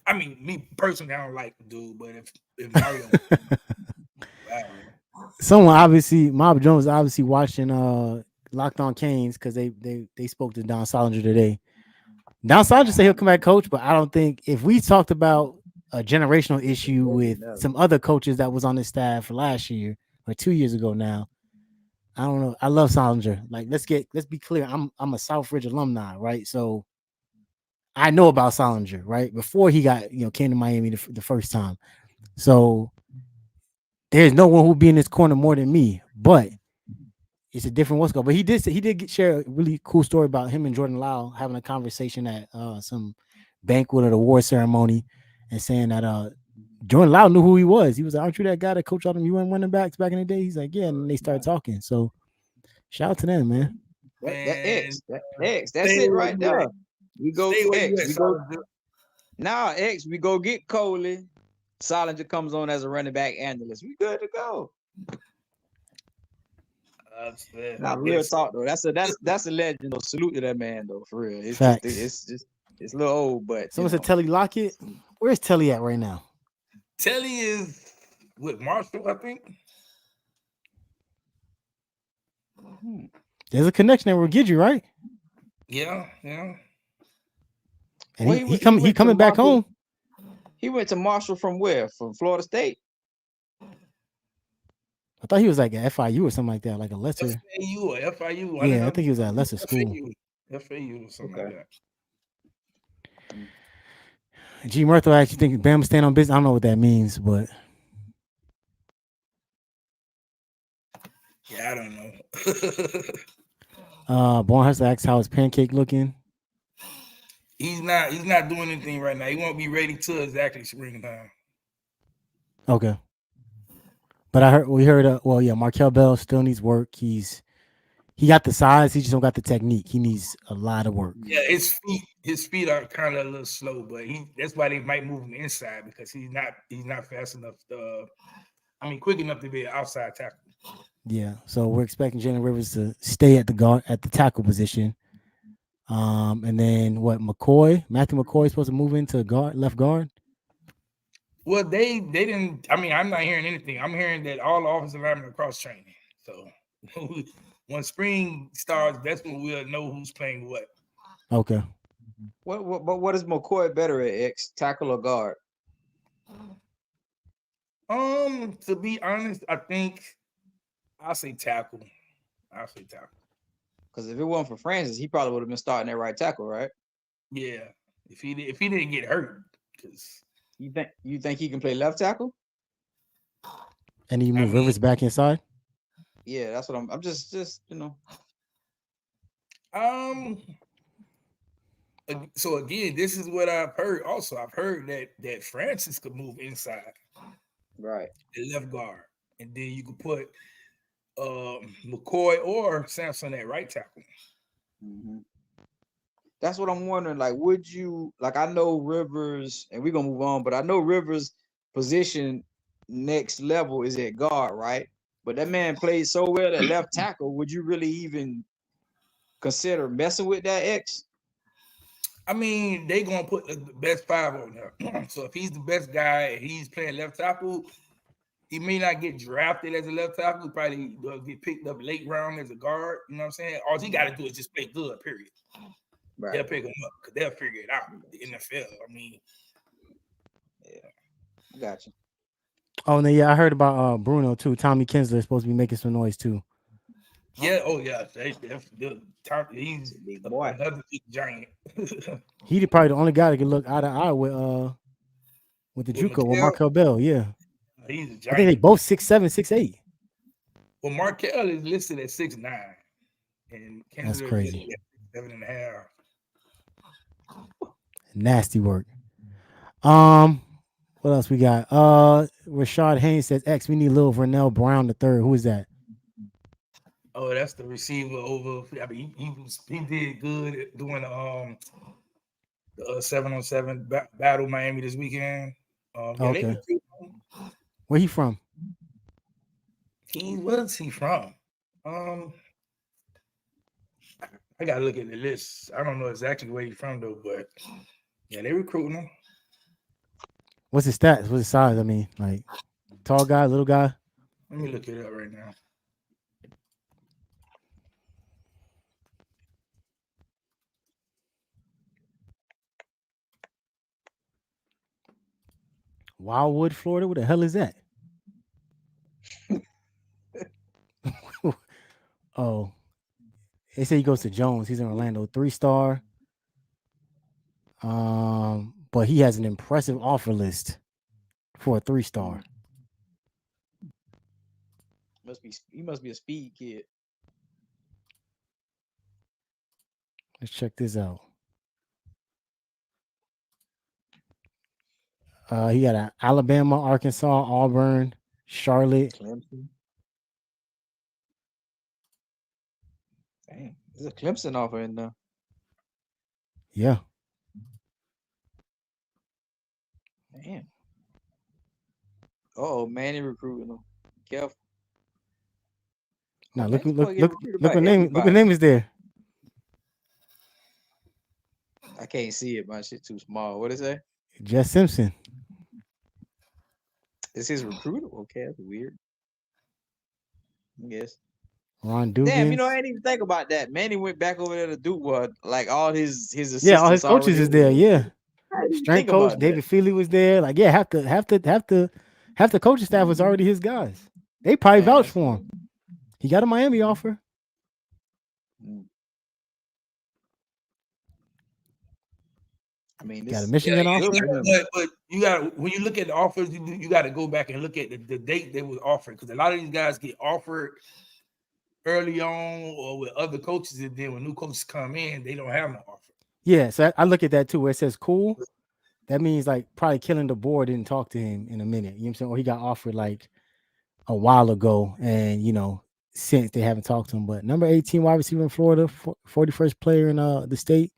I mean, me personally, I don't like the dude, but if Mario, someone obviously, Mob Jones obviously watching Locked On Canes because they spoke to Don Solinger today. Don Solinger said he'll come back coach, but I don't think if we talked about a generational issue with some other coaches that was on the staff last year or 2 years ago now, I don't know. I love Solinger. Like, let's be clear. I'm a Southridge alumni, right? So I know about Solinger, right? Before he got, came to Miami the first time. So there's no one who'll be in this corner more than me, but it's a different what's going. But he did share a really cool story about him and Jordan Lau having a conversation at some banquet at a award ceremony and saying that Jordan Lau knew who he was. He was like, aren't you that guy that coached all them UN running backs back in the day? He's like, yeah, and they started talking. So shout out to them, man. That's it right there. We go X. Now X, we go get Coley. Solinger comes on as a running back analyst. We good to go. Now, real talk though. That's a legend. Though. Salute to that man though, for real. It's a little old, but someone said Telly Lockett. Where's Telly at right now? Telly is with Marshall, I think. There's a connection there with Gidry, right? Yeah. And he coming back home. He went to Marshall from where? From Florida State. I thought he was like at FIU or something like that, like a lesser. FAU or FIU. Yeah, I think he was at a lesser school. FAU or something like that. G. Murtho actually think Bama stand on business. I don't know what that means, but yeah, I don't know. Barnhurst asks how his pancake looking. He's not doing anything right now. He won't be ready till exactly springtime. Okay. But we heard Markel Bell still needs work. He got the size, he just don't got the technique. He needs a lot of work. Yeah, his feet are kind of a little slow, but that's why they might move him inside because he's not fast enough quick enough to be an outside tackle. Yeah, so we're expecting Jalen Rivers to stay at the tackle position. And then Matthew McCoy is supposed to move into left guard. Well, they didn't. I mean, I'm not hearing anything. I'm hearing that all the offensive linemen are cross training. So when spring starts, that's when we'll know who's playing what. Okay. What is McCoy better at, X, tackle or guard? To be honest, I think I'll say tackle. Because if it wasn't for Francis, he probably would have been starting at right tackle, right? Yeah. If he didn't get hurt, because you think he can play left tackle? And you move Rivers back inside? Yeah, that's what I'm just So again, this is what I've heard. Also, I've heard that Francis could move inside, right, the left guard, and then you could put McCoy or Sampson at right tackle. Mm-hmm. That's what I'm wondering. Like, would you I know Rivers, and we're gonna move on, but I know Rivers' position next level is at guard, right? But that man played so well at left tackle. Would you really even consider messing with that X? I mean, they gonna put the best five on there. So if he's the best guy and he's playing left tackle, he may not get drafted as a left tackle. He probably get picked up late round as a guard. You know what I'm saying? All he got to do is just play good. Period. Right. They'll pick him up because they'll figure it out. The NFL. I mean, yeah, gotcha. Oh, and then I heard about Bruno too. Tommy Kinsler is supposed to be making some noise too. Yeah. Oh yeah. He's a big boy. Another big giant. He's probably the only guy that can look eye to eye with the JUCO with Markel Bell. Yeah. He's a giant. I think they both 6'7", 6'8". Well, Markel is listed at 6'9", and Kinsler that's crazy. Is 7.5. Nasty work. What else we got? Rashad Haynes says, X, we need little Vernell Brown the third. Who is that? Oh, that's the receiver over. I mean, he did good at doing the 7-on-7 battle Miami this weekend. Okay. Where he from? Where's he from? I gotta look at the list. I don't know exactly where he's from though, but yeah, they recruiting him. What's his stats? What's his size? I mean, like tall guy, little guy? Let me look it up right now. Wildwood, Florida. What the hell is that? Oh, they say he goes to Jones. He's in Orlando, 3-star. But he has an impressive offer list for a 3-star. He must be a speed kid. Let's check this out. He got an Alabama, Arkansas, Auburn, Charlotte. Clemson. Dang, there's a Clemson offer in there. Yeah. Man. Oh, Manny recruiting him. Careful. Now Oh, look man, what everybody. name is there. I can't see it. My shit too small. What is that? Jess Simpson. Is his recruiter? Okay, that's weird. I guess. Ron Dugan. Damn, I didn't even think about that. Manny went back over there to Duke. What? Like all his assistants. Yeah, all his coaches is there. Yeah. I didn't Strength think coach about David that. Feely was there. Like, yeah, half the coaching staff was already his guys. They probably Man, vouched that's for him. He got a Miami offer. I mean, Got a this Michigan offer. But you got when you look at the offers, you got to go back and look at the date they was offered, because a lot of these guys get offered early on or with other coaches, and then when new coaches come in, they don't have no offer. Yeah, so I look at that too. Where it says cool, that means like probably killing the board didn't talk to him in a minute. You know what I'm saying? Or he got offered like a while ago, and since they haven't talked to him. But number 18 wide receiver in Florida, 41st player in the state.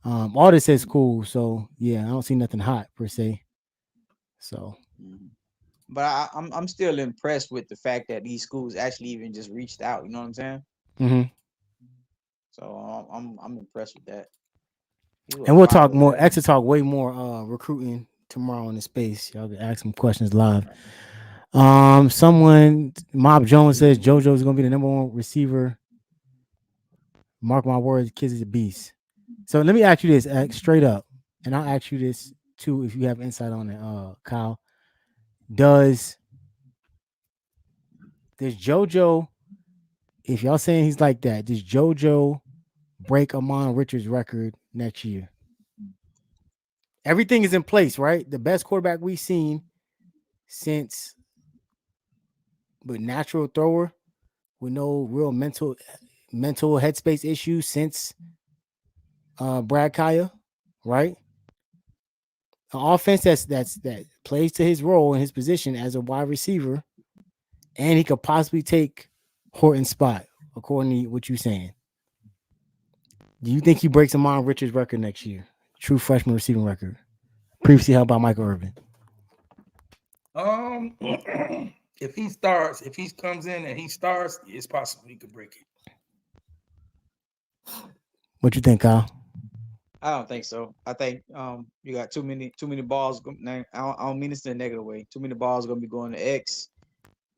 All this says cool, so yeah, I don't see nothing hot per se. So, but I'm still impressed with the fact that these schools actually even just reached out. You know what I'm saying? mm-hmm. So I'm impressed with that. And we'll talk more. Extra talk way more recruiting tomorrow in the space. Y'all can ask some questions live. Someone, Mob Jones says JoJo is gonna be the number 1 receiver. Mark my words, kids is a beast. So let me ask you this straight up, and I'll ask you this too if you have insight on it, Kyle. Does JoJo, if y'all saying he's like that, does JoJo break Amon Richards' record next year? Everything is in place, right? The best quarterback we've seen since, but natural thrower with no real mental headspace issues since Brad Kaya, right? An offense that plays to his role and his position as a wide receiver, and he could possibly take Horton's spot, according to what you're saying. Do you think he breaks Amon Richards' record next year? True freshman receiving record, previously held by Michael Irvin. If he comes in and he starts, it's possible he could break it. What you think, Kyle? I don't think so. I think you got too many balls. I don't mean this in a negative way. Too many balls gonna be going to X.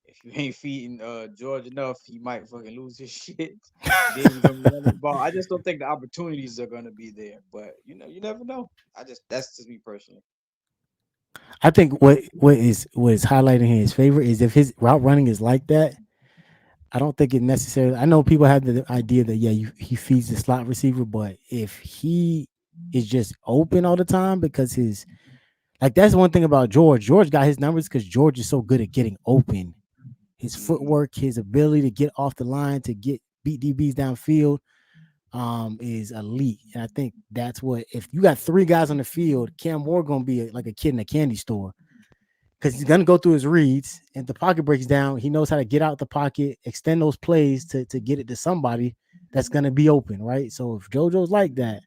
If you ain't feeding George enough, he might fucking lose his shit. The ball. I just don't think the opportunities are gonna be there. But you never know. That's just me personally. I think what is highlighting in his favor is if his route running is like that. I don't think it necessarily. I know people have the idea that he feeds the slot receiver, but if he is just open all the time, because that's one thing about George. George got his numbers because George is so good at getting open. His footwork, his ability to get off the line, to beat DBs downfield, is elite. And I think that's what, if you got 3 guys on the field, Cam Moore gonna be like a kid in a candy store. Because he's going to go through his reads, and if the pocket breaks down, he knows how to get out the pocket, extend those plays to get it to somebody that's going to be open, right? So if JoJo's like that,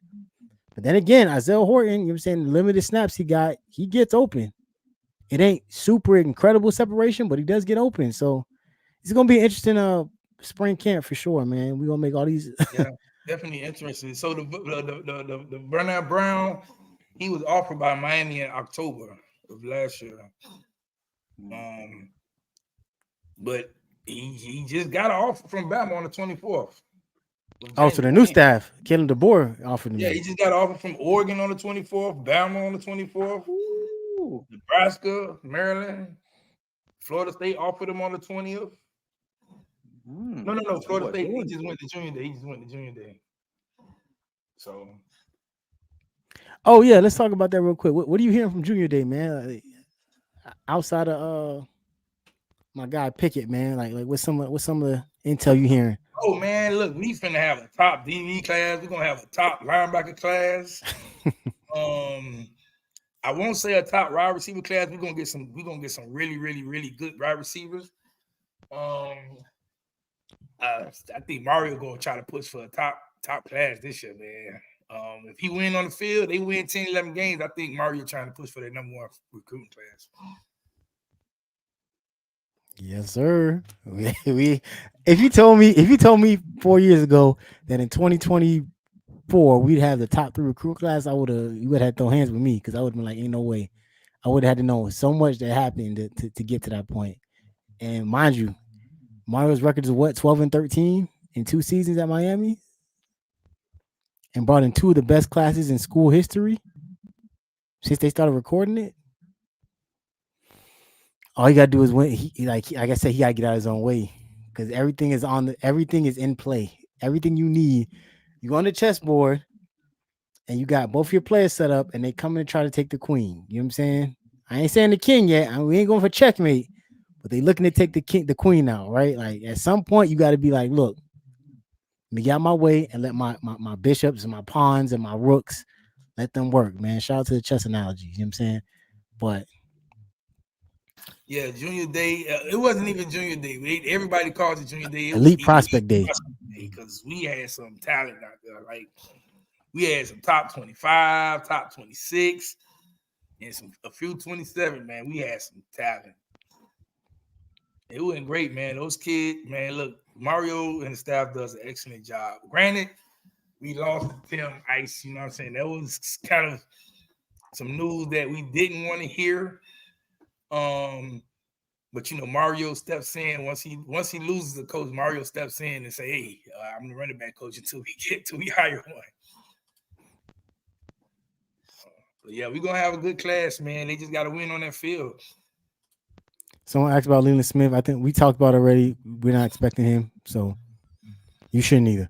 but then again, Isaiah Horton, you know what I'm saying, the limited snaps he got, he gets open. It ain't super incredible separation, but he does get open. So it's going to be an interesting spring camp for sure, man. We're going to make all these. Yeah, definitely interesting. So the Bernard Brown, he was offered by Miami in October of last year. but he just got an offer from Bama on the 24th. Oh, so the new staff, Kellen DeBoer offered him. Yeah, he just got an offer from Oregon on the 24th, Bama on the 24th, Nebraska, Maryland, Florida State offered him on the 20th. No. Florida State, he just went to junior day. So. Oh yeah, let's talk about that real quick. What are you hearing from Junior Day, man? Outside of my guy Pickett, man. Like what's some of the intel you hearing? Oh man, look, we finna have a top DB class. We're gonna have a top linebacker class. I won't say a top wide receiver class. We're gonna get some really, really, really good wide receivers. I think Mario gonna try to push for a top class this year, man. If he win on the field, they win 10, 11 games. I think Mario trying to push for their number one recruiting class. Yes, sir. If you told me 4 years ago that in 2024 we'd have the top 3 recruit class, you would have had to throw hands with me because I would have been like, ain't no way. I would have had to know so much that happened to get to that point. And mind you, Mario's record is what, 12-13 in 2 seasons at Miami, and brought in 2 of the best classes in school history since they started recording it. All you gotta do is win. Like I said, he gotta get out of his own way because everything is in play. Everything you need, you on the chessboard, and you got both your players set up, and they come in to try to take the queen. You know what I'm saying? I ain't saying the king yet. We ain't going for checkmate, but they looking to take the queen out, right? Like at some point, you got to be like, look, let me get out my way and let my bishops and my pawns and my rooks let them work, man. Shout out to the chess analogy. You know what I'm saying? But yeah, Junior Day. It wasn't even Junior Day. Everybody calls it Junior Day. Elite Prospect Day. Because we had some talent out there. Like we had some top 25, top 26, and a few 27. Man, we had some talent. It went great, man. Those kids, man. Look, Mario and the staff does an excellent job. Granted, we lost Tim Ice. You know what I'm saying? That was kind of some news that we didn't want to hear. But you know, Mario steps in once he loses the coach. Mario steps in and say, "Hey, I'm the running back coach until we hire one." But yeah, we're gonna have a good class, man. They just got to win on that field. Someone asked about Leland Smith. I think we talked about it already. We're not expecting him, so you shouldn't either.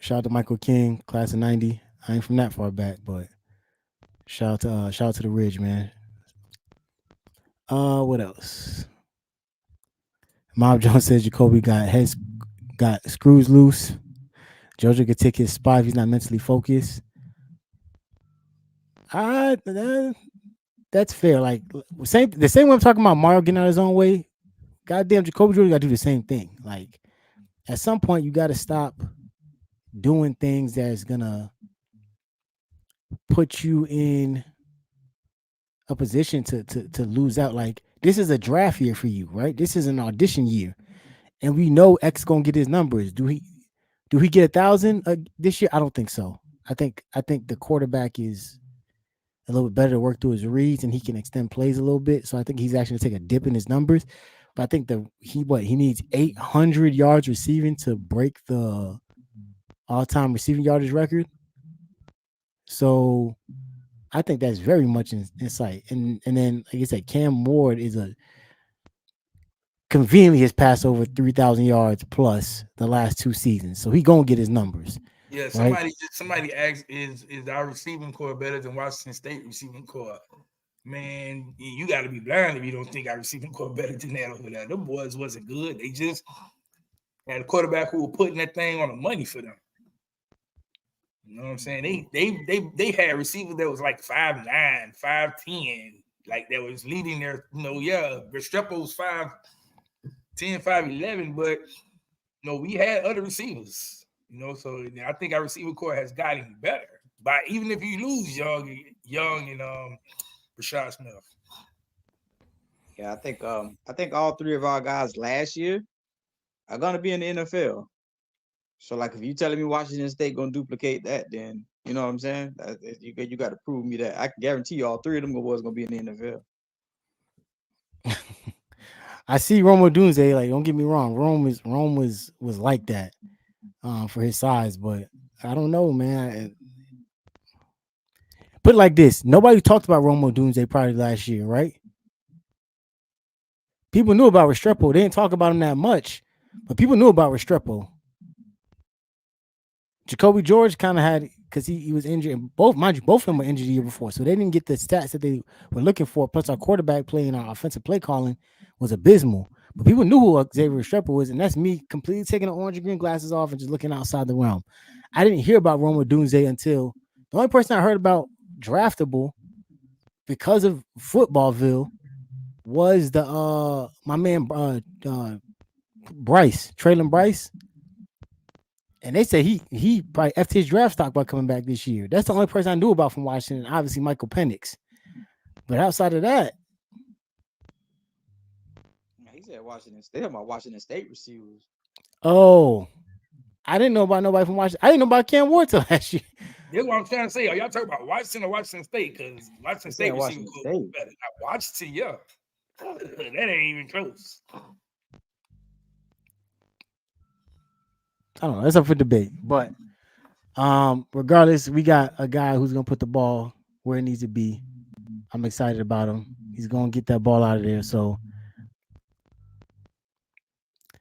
Shout out to Michael King, class of '90. I ain't from that far back, but. Shout out to the Ridge, man. What else? Mob Jones says Jacoby got screws loose. Georgia could take his spot if he's not mentally focused. That's fair. Like the same way I'm talking about Mario getting out of his own way. Goddamn, Jacoby Jordan got to do the same thing. Like at some point, you got to stop doing things that's gonna put you in a position to lose out. Like this is a draft year for you, right? This is an audition year, and we know X gonna get his numbers. Do he get 1,000 this year? I don't think so. I think the quarterback is a little bit better to work through his reads, and he can extend plays a little bit. So I think he's actually gonna take a dip in his numbers. But I think he needs 800 yards receiving to break the all-time receiving yardage record. So I think that's very much in sight. And then, like I said, Cam Ward is conveniently has passed over 3,000 yards plus the last 2 seasons. So he gonna get his numbers. Yeah, right? somebody asked, is our receiving core better than Washington State receiving core? Man, you got to be blind if you don't think our receiving core better than that over there. Them boys wasn't good. They just had a quarterback who was putting that thing on the money for them. You know what I'm saying? They had receivers that was like 5'9", 5'10", like that was leading their, Restrepo was 5'10", 5'11", but we had other receivers. So I think our receiver core has gotten better. But even if you lose Young and Rashad Smith. Yeah, I think all 3 of our guys last year are gonna be in the NFL. So, like, if you telling me Washington State gonna duplicate that, then you know what I'm saying. You got to prove me that. I can guarantee you all 3 of them boys gonna be in the NFL. I see Rome Odunze. Like, don't get me wrong, Rome was like that for his size, but I don't know, man. Put it like this: nobody talked about Rome Odunze probably last year, right? People knew about Restrepo. They didn't talk about him that much, but people knew about Restrepo. Jacoby George kind of had, because he was injured, and both of them were injured the year before, so they didn't get the stats that they were looking for. Plus, our quarterback play and our offensive play calling was abysmal. But people knew who Xavier Restrepo was, and that's me completely taking the orange and green glasses off and just looking outside the realm. I didn't hear about Rome Odunze until the only person I heard about draftable because of Footballville was the my man Bryce, Traylon Bryce. And they said he probably effed his draft stock by coming back this year. That's the only person I knew about from Washington. Obviously, Michael Penix. But outside of that, He said Washington State. My Washington State receivers. oh, I didn't know about nobody from Washington. I didn't know about Cam Ward till last year. That's what I'm trying to say. Are y'all talking about Washington or Washington State? Because Washington State receivers better. Not Washington, yeah. That ain't even close. I don't know. That's up for debate. But regardless, we got a guy who's gonna put the ball where it needs to be. I'm excited about him. He's gonna get that ball out of there. So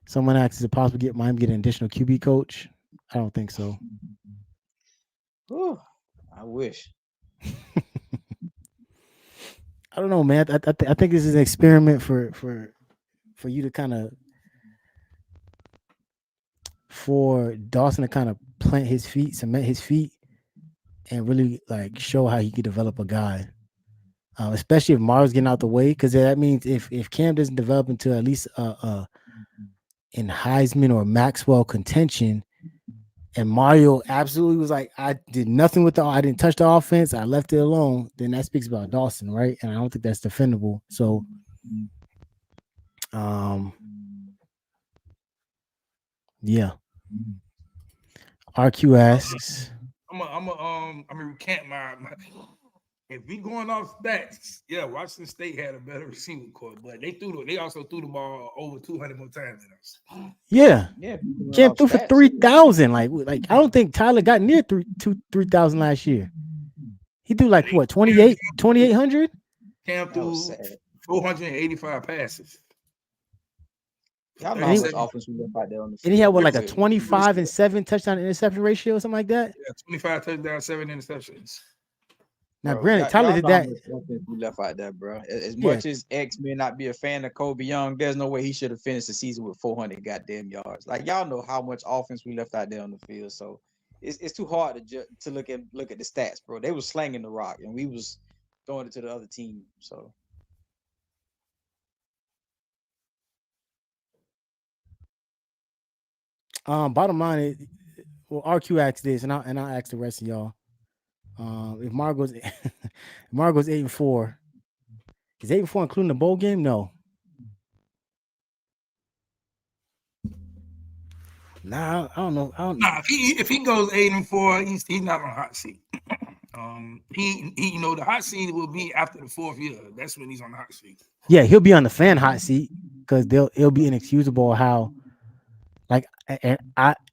someone asked, is it possible to get Miami get an additional QB coach? I don't think so. Whew, I wish. I don't know, man. I think this is an experiment for you to kind of, for Dawson to kind of plant his feet, cement his feet, and really like show how he could develop a guy. Especially if Mario's getting out the way, because that means if Cam doesn't develop into at least in Heisman or Maxwell contention, and Mario absolutely was like, I did nothing with I didn't touch the offense, I left it alone, then that speaks about Dawson, right? And I don't think that's defendable. So yeah. RQ asks, I'm gonna recant my if we going off stats, yeah, Washington State had a better receiving core, but they also threw the ball over 200 more times than us. Yeah. Cam threw for 3,000. Like I don't think Tyler got near 3,000 last year. He threw like what, 2,800? Cam threw 485 passes. Y'all know how much offense we left out there on the field. And he had what, like a 25-7 touchdown interception ratio or something like that? Yeah, 25 touchdowns, 7 interceptions. Now, granted, Tyler did that. We left out there, bro. As much as X may not be a fan of Kobe Young, there's no way he should have finished the season with 400 goddamn yards. Like, y'all know how much offense we left out there on the field. So it's too hard to look at the stats, bro. They was slanging the rock, and we was going into the other team. So. Bottom line is, well, RQ asked this, and I'll ask the rest of y'all. If Margo's 8-4, is 8-4 including the bowl game? No. Nah, I don't know. Nah, if he goes 8-4, he's not on the hot seat. He the hot seat will be after the 4th year. That's when he's on the hot seat. Yeah, he'll be on the fan hot seat because it'll be inexcusable how, like,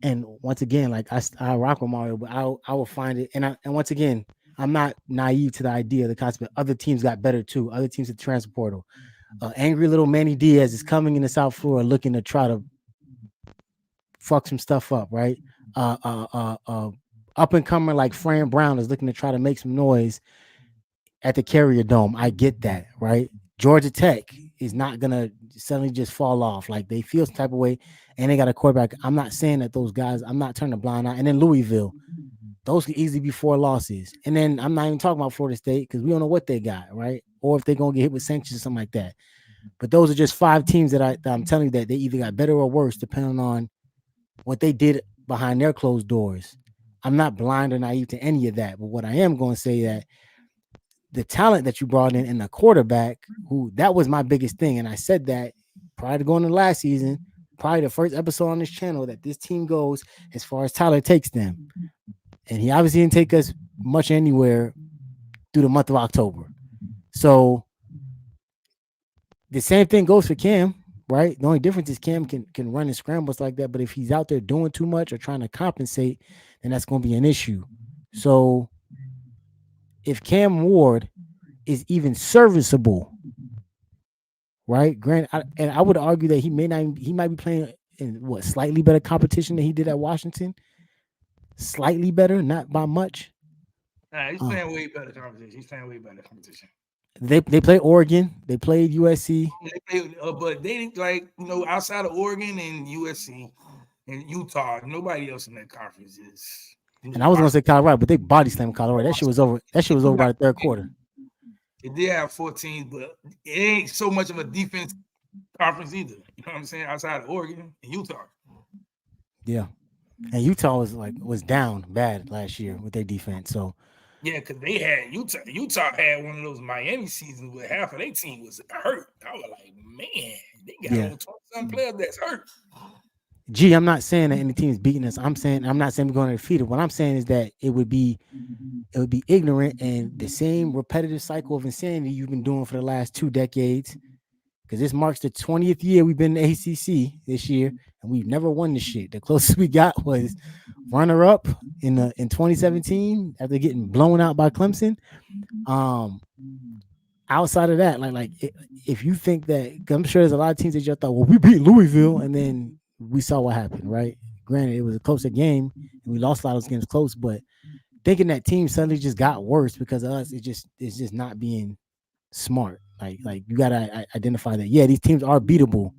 and once again, like I rock with Mario, but I will find it, and once again, I'm not naive to the idea, the concept. Other teams got better too. Other teams at the transfer portal. Angry little Manny Diaz is coming into South Florida looking to try to fuck some stuff up, right? Up and comer like Fran Brown is looking to try to make some noise at the Carrier Dome. I get that, right? Georgia Tech is not gonna suddenly just fall off. Like, they feel some type of way, and they got a quarterback. I'm not saying that those guys, I'm not turning a blind eye. And then Louisville, those could easily be 4 losses. And then I'm not even talking about Florida State because we don't know what they got, right? Or if they're gonna get hit with sanctions or something like that. But those are just 5 teams that I'm telling you that they either got better or worse depending on what they did behind their closed doors. I'm not blind or naive to any of that. But what I am going to say that the talent that you brought in and the quarterback, who that was my biggest thing. And I said that prior to going to last season, probably the first episode on this channel, that this team goes as far as Tyler takes them. And he obviously didn't take us much anywhere through the month of October. So the same thing goes for Cam, right? The only difference is Cam can run and scrambles like that, but if he's out there doing too much or trying to compensate, then that's going to be an issue. So if Cam Ward is even serviceable, right? And I would argue that he might be playing in slightly better competition than he did at Washington. Slightly better, not by much. Nah, he's playing way better competition. He's playing way better competition. They played Oregon. They played USC. But they like, outside of Oregon and USC and Utah, nobody else in that conference is. And I was gonna say Colorado, but they body slammed Colorado. That shit was over. That shit was over by the third quarter. It did have 14, but it ain't so much of a defense conference either. You know what I'm saying? Outside of Oregon and Utah. Yeah. And Utah was down bad last year with their defense. So yeah, because they had Utah had one of those Miami seasons where half of their team was hurt. I was like, man, they got 20-some players that's hurt. Gee, I'm not saying that any team's beating us. I'm not saying we're going to defeat it. What I'm saying is that it would be ignorant and the same repetitive cycle of insanity you've been doing for the last 2 decades. Because this marks the 20th year we've been in the ACC this year, and we've never won this shit. The closest we got was runner-up in 2017 after getting blown out by Clemson. Outside of that, like if you think that, I'm sure there's a lot of teams that you thought, well, we beat Louisville, and then we saw what happened, right? Granted, it was a closer game, and we lost a lot of those games close, but thinking that team suddenly just got worse because of us, it's just not being smart. Like you gotta identify that. Yeah, these teams are beatable.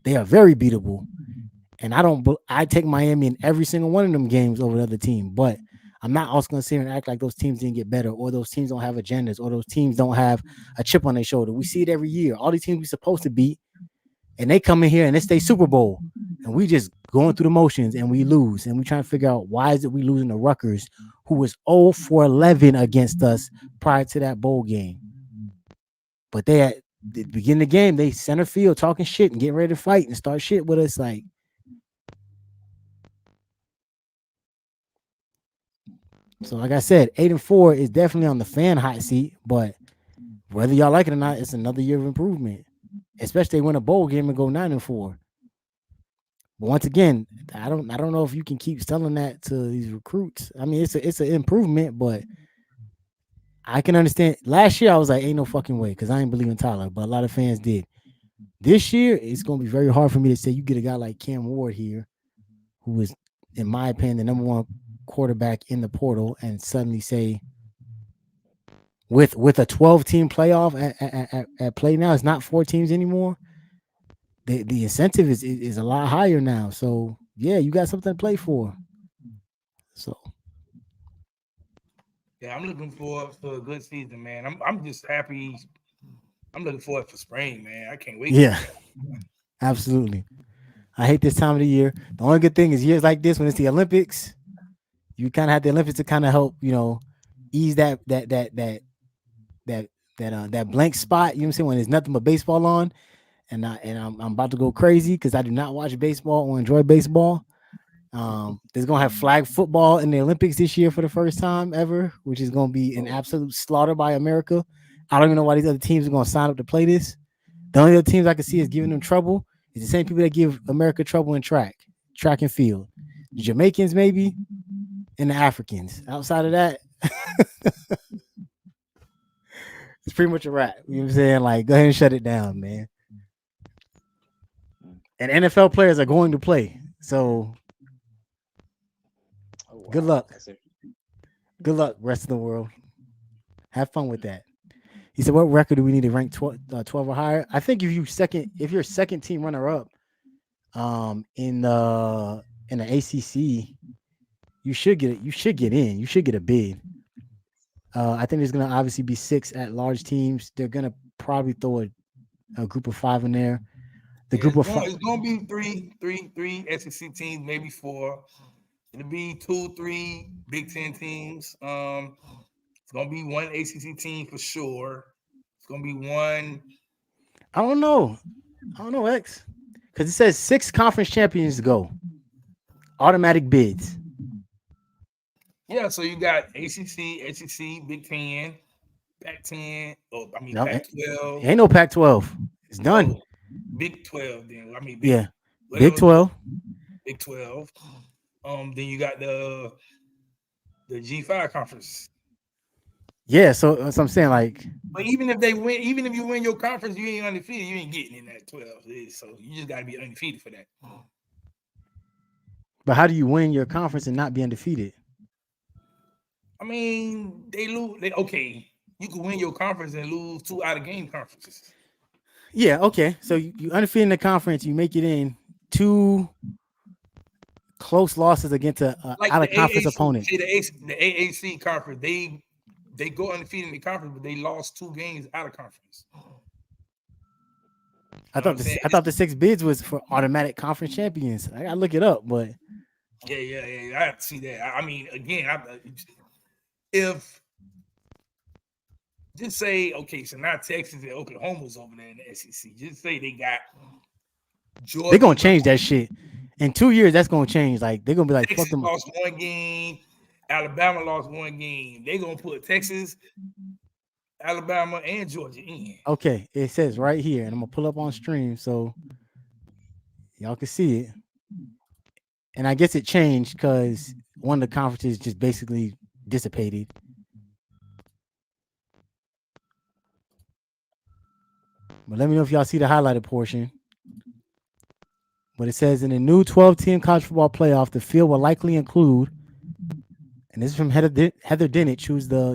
They are very beatable, and I take Miami in every single one of them games over the other team. But I'm not also gonna sit here and act like those teams didn't get better, or those teams don't have agendas, or those teams don't have a chip on their shoulder. We see it every year. All these teams we're supposed to beat, and they come in here and it's their Super Bowl, and we just going through the motions and we lose, and we trying to figure out why is it we losing to Rutgers, who was 0-for-11 against us prior to that bowl game. But they at the beginning of the game, they center field talking shit and getting ready to fight and start shit with us. Like, so like I said, 8-4 is definitely on the fan hot seat, but whether y'all like it or not, it's another year of improvement. Especially when a bowl game and go 9-4. But once again, I don't know if you can keep selling that to these recruits. I mean, it's an improvement, but I can understand. Last year I was like, ain't no fucking way, because I ain't believe in Tyler, but a lot of fans did. This year, it's gonna be very hard for me to say you get a guy like Cam Ward here, who is, in my opinion, the number one quarterback in the portal, and suddenly say with a 12-team playoff at play now, it's not 4 teams anymore. The incentive is a lot higher now. So yeah, you got something to play for. So yeah, I'm looking forward for a good season, man. I'm just happy. I'm looking forward for spring, man. I can't wait. Yeah, absolutely. I hate this time of the year. The only good thing is years like this, when it's the Olympics, you kind of have the Olympics to kind of help, ease that blank spot. You know what I'm saying? When there's nothing but baseball on, and I'm about to go crazy because I do not watch baseball or enjoy baseball. There's gonna have flag football in the Olympics this year for the first time ever, which is gonna be an absolute slaughter by America. I don't even know why these other teams are gonna sign up to play this. The only other teams I can see is giving them trouble is the same people that give America trouble in track and field. The Jamaicans maybe, and the Africans. Outside of that, it's pretty much a wrap. You know what I'm saying? Like, go ahead and shut it down, man. And NFL players are going to play. So good luck. Good luck, rest of the world. Have fun with that. He said, what record do we need to rank 12 or higher? I think if you're a second team runner up in the ACC, you should get in. You should get a bid. I think there's going to obviously be 6 at-large teams. They're going to probably throw a group of 5 in there. The group of 5. It's going to be three SEC teams, maybe 4. It'll be 2-3 Big Ten teams. It's going to be 1 ACC team for sure. It's going to be 1. I don't know, X. Because it says 6 conference champions to go. Automatic bids. Yeah, so you got ACC, SEC, Big Ten, Pac-10. Pac-12. Ain't no Pac-12. It's done. Big 12. Then I mean, Yeah, whatever, Big 12. Big 12. Then you got the G5 conference. Yeah, so that's what I'm saying. Like, but even if you win your conference, you ain't undefeated. You ain't getting in that 12. So you just got to be undefeated for that. but how do you win your conference and not be undefeated? I mean, they lose. Okay, you can win your conference and lose 2 out-of-game conferences. Yeah, okay. So you undefeated in the conference, you make it in 2 close losses against a out-of-conference opponent. See, the AAC conference, they go undefeated in the conference, but they lost 2 games out of conference. I thought the 6 bids was for automatic conference champions. I gotta look it up, but yeah, I have to see that. I mean, again, if just say, okay, so now Texas and Oklahoma's over there in the SEC. Just say they got Georgia. They're gonna change that shit. In 2 years, that's gonna change. Like they're gonna be like, Texas fuck them. Lost 1 game. Alabama lost 1 game. They're gonna put Texas, Alabama, and Georgia in. Okay, it says right here, and I'm gonna pull up on stream so y'all can see it. And I guess it changed because one of the conferences just basically dissipated. But let me know if y'all see the highlighted portion. But it says in the new 12-team college football playoff, the field will likely include, and this is from Heather Dinich, who's the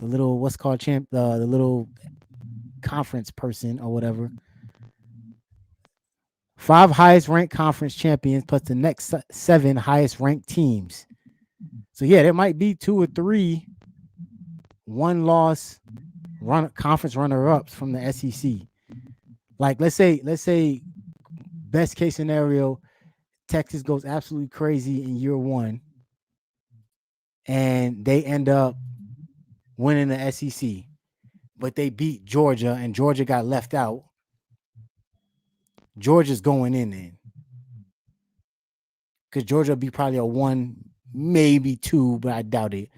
little the little conference person or whatever. 5 highest ranked conference champions plus the next 7 highest ranked teams. So yeah, there might be 2 or 3 1-loss conference runner-ups from the SEC. Like let's say best case scenario, Texas goes absolutely crazy in year 1 and they end up winning the SEC, but they beat Georgia and Georgia got left out. Georgia's going in then. Because Georgia will be probably a 1, maybe 2, but I doubt it.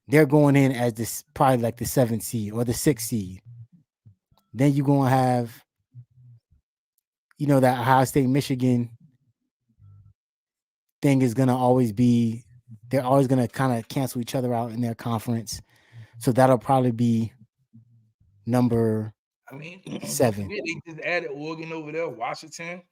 They're going in as this probably like the 7th seed or the 6th seed. Then you're gonna have, that Ohio State, Michigan thing is gonna always be, they're always gonna kind of cancel each other out in their conference. So that'll probably be number 7. They just added Oregon over there, Washington,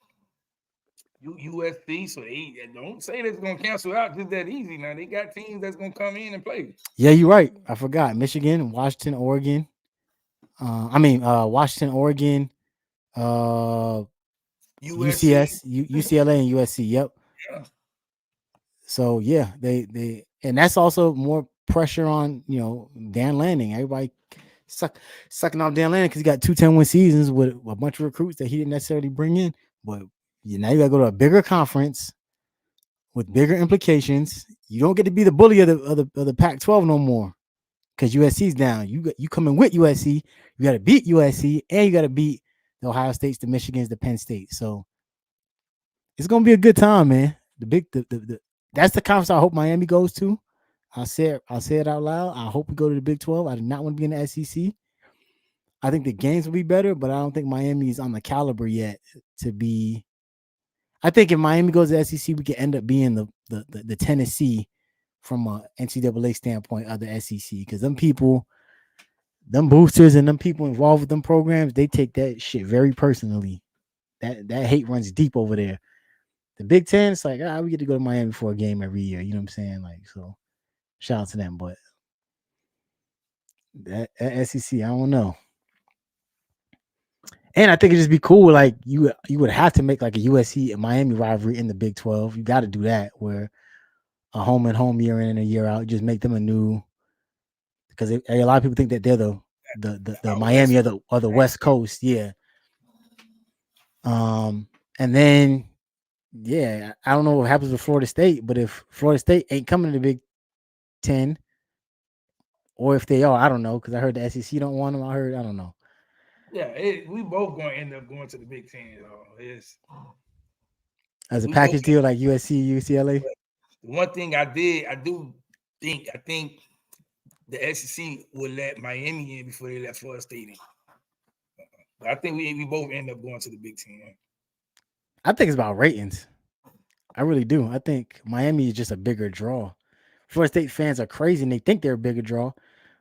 USC. So they don't say that's gonna cancel out just that easy. Now they got teams that's gonna come in and play. Yeah, you're right. I forgot Michigan, Washington, Oregon. Washington, Oregon, UCLA, UCLA, and USC. Yep. Yeah. So yeah, they and that's also more pressure on Dan Lanning. Everybody sucking off Dan Lanning because he got 2 10-win seasons with a bunch of recruits that he didn't necessarily bring in. But now you gotta go to a bigger conference with bigger implications. You don't get to be the bully of the Pac-12 no more because USC's down. You coming with USC. You got to beat USC and you got to beat the Ohio States, the Michigans, the Penn State. So it's gonna be a good time, man. That's the conference I hope Miami goes to. I'll say it out loud. I hope we go to the Big 12. I do not want to be in the SEC. I think the games will be better, but I don't think Miami is on the caliber yet to be. I think if Miami goes to the SEC, we could end up being the Tennessee from a NCAA standpoint of the SEC because them people, them boosters and them people involved with them programs, they take that shit very personally. That hate runs deep over there. The Big Ten, it's like, we get to go to Miami for a game every year. You know what I'm saying? Like, so shout out to them. But that SEC, I don't know. And I think it'd just be cool. Like you would have to make like a USC and Miami rivalry in the Big 12. You got to do that where a home and home year in and a year out, just make them a new, because a lot of people think that they're the Miami or the West Coast. Yeah. And then, yeah, I don't know what happens with Florida State, but if Florida State ain't coming to the Big 10, or if they are, I don't know, because I heard the SEC don't want them. I don't know. Yeah, we both going to end up going to the Big 10. It's as a package deal like USC, UCLA. The one thing I think the SEC would let Miami in before they let Florida State in. I think we both end up going to the Big Ten. I think it's about ratings. I really do. I think Miami is just a bigger draw. Florida State fans are crazy and they think they're a bigger draw.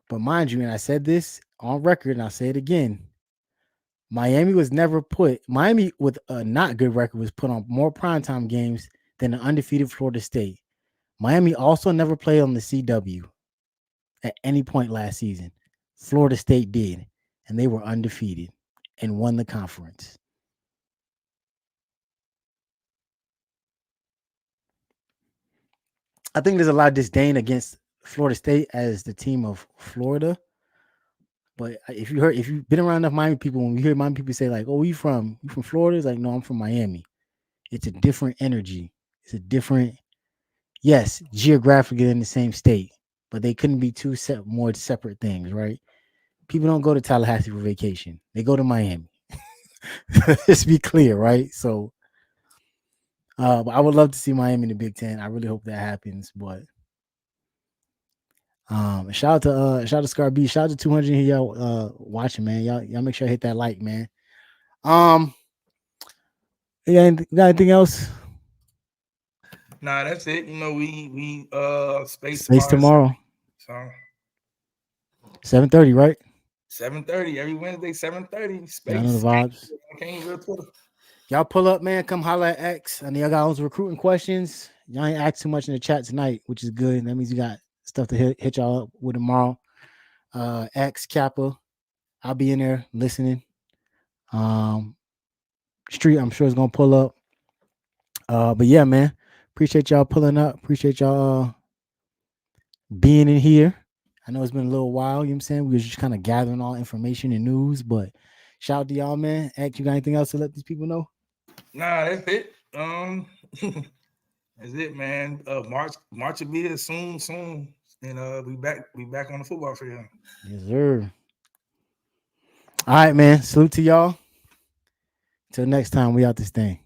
But mind you, and I said this on record and I'll say it again, Miami with a not good record was put on more primetime games than the undefeated Florida State. Miami also never played on the CW at any point last season. Florida State did, and they were undefeated and won the conference. I think there's a lot of disdain against Florida State as the team of Florida. But if you've been around enough Miami people, when we hear Miami people say like, "Oh, you from Florida?" It's like, no, I'm from Miami. It's a different energy. It's a different, yes, geographically in the same state, but they couldn't be two more separate things, right? People don't go to Tallahassee for vacation; they go to Miami. Let's be clear, right? So, but I would love to see Miami in the Big Ten. I really hope that happens. But shout out to Scar B. Shout out to 200 here, y'all watching, man. Y'all make sure I hit that like, man. You got anything else? Nah, that's it. You know, we space tomorrow. So 7:30, right? 7:30 every Wednesday, 7:30. Space. I know the vibes. Y'all pull up, man. Come holler at X. I know y'all got all those recruiting questions. Y'all ain't asked too much in the chat tonight, which is good. That means you got stuff to hit y'all up with tomorrow. X Kappa, I'll be in there listening. Street, I'm sure is gonna pull up. But yeah, man, appreciate y'all pulling up. Appreciate y'all being in here. I know it's been a little while. You know what I'm saying? We were just kind of gathering all information and news, but shout out to y'all, man. X, you got anything else to let these people know? Nah, that's it. That's it, man. March will be here soon, and we back on the football field. Yes, sir. All right, man. Salute to y'all. Till next time, we out this thing.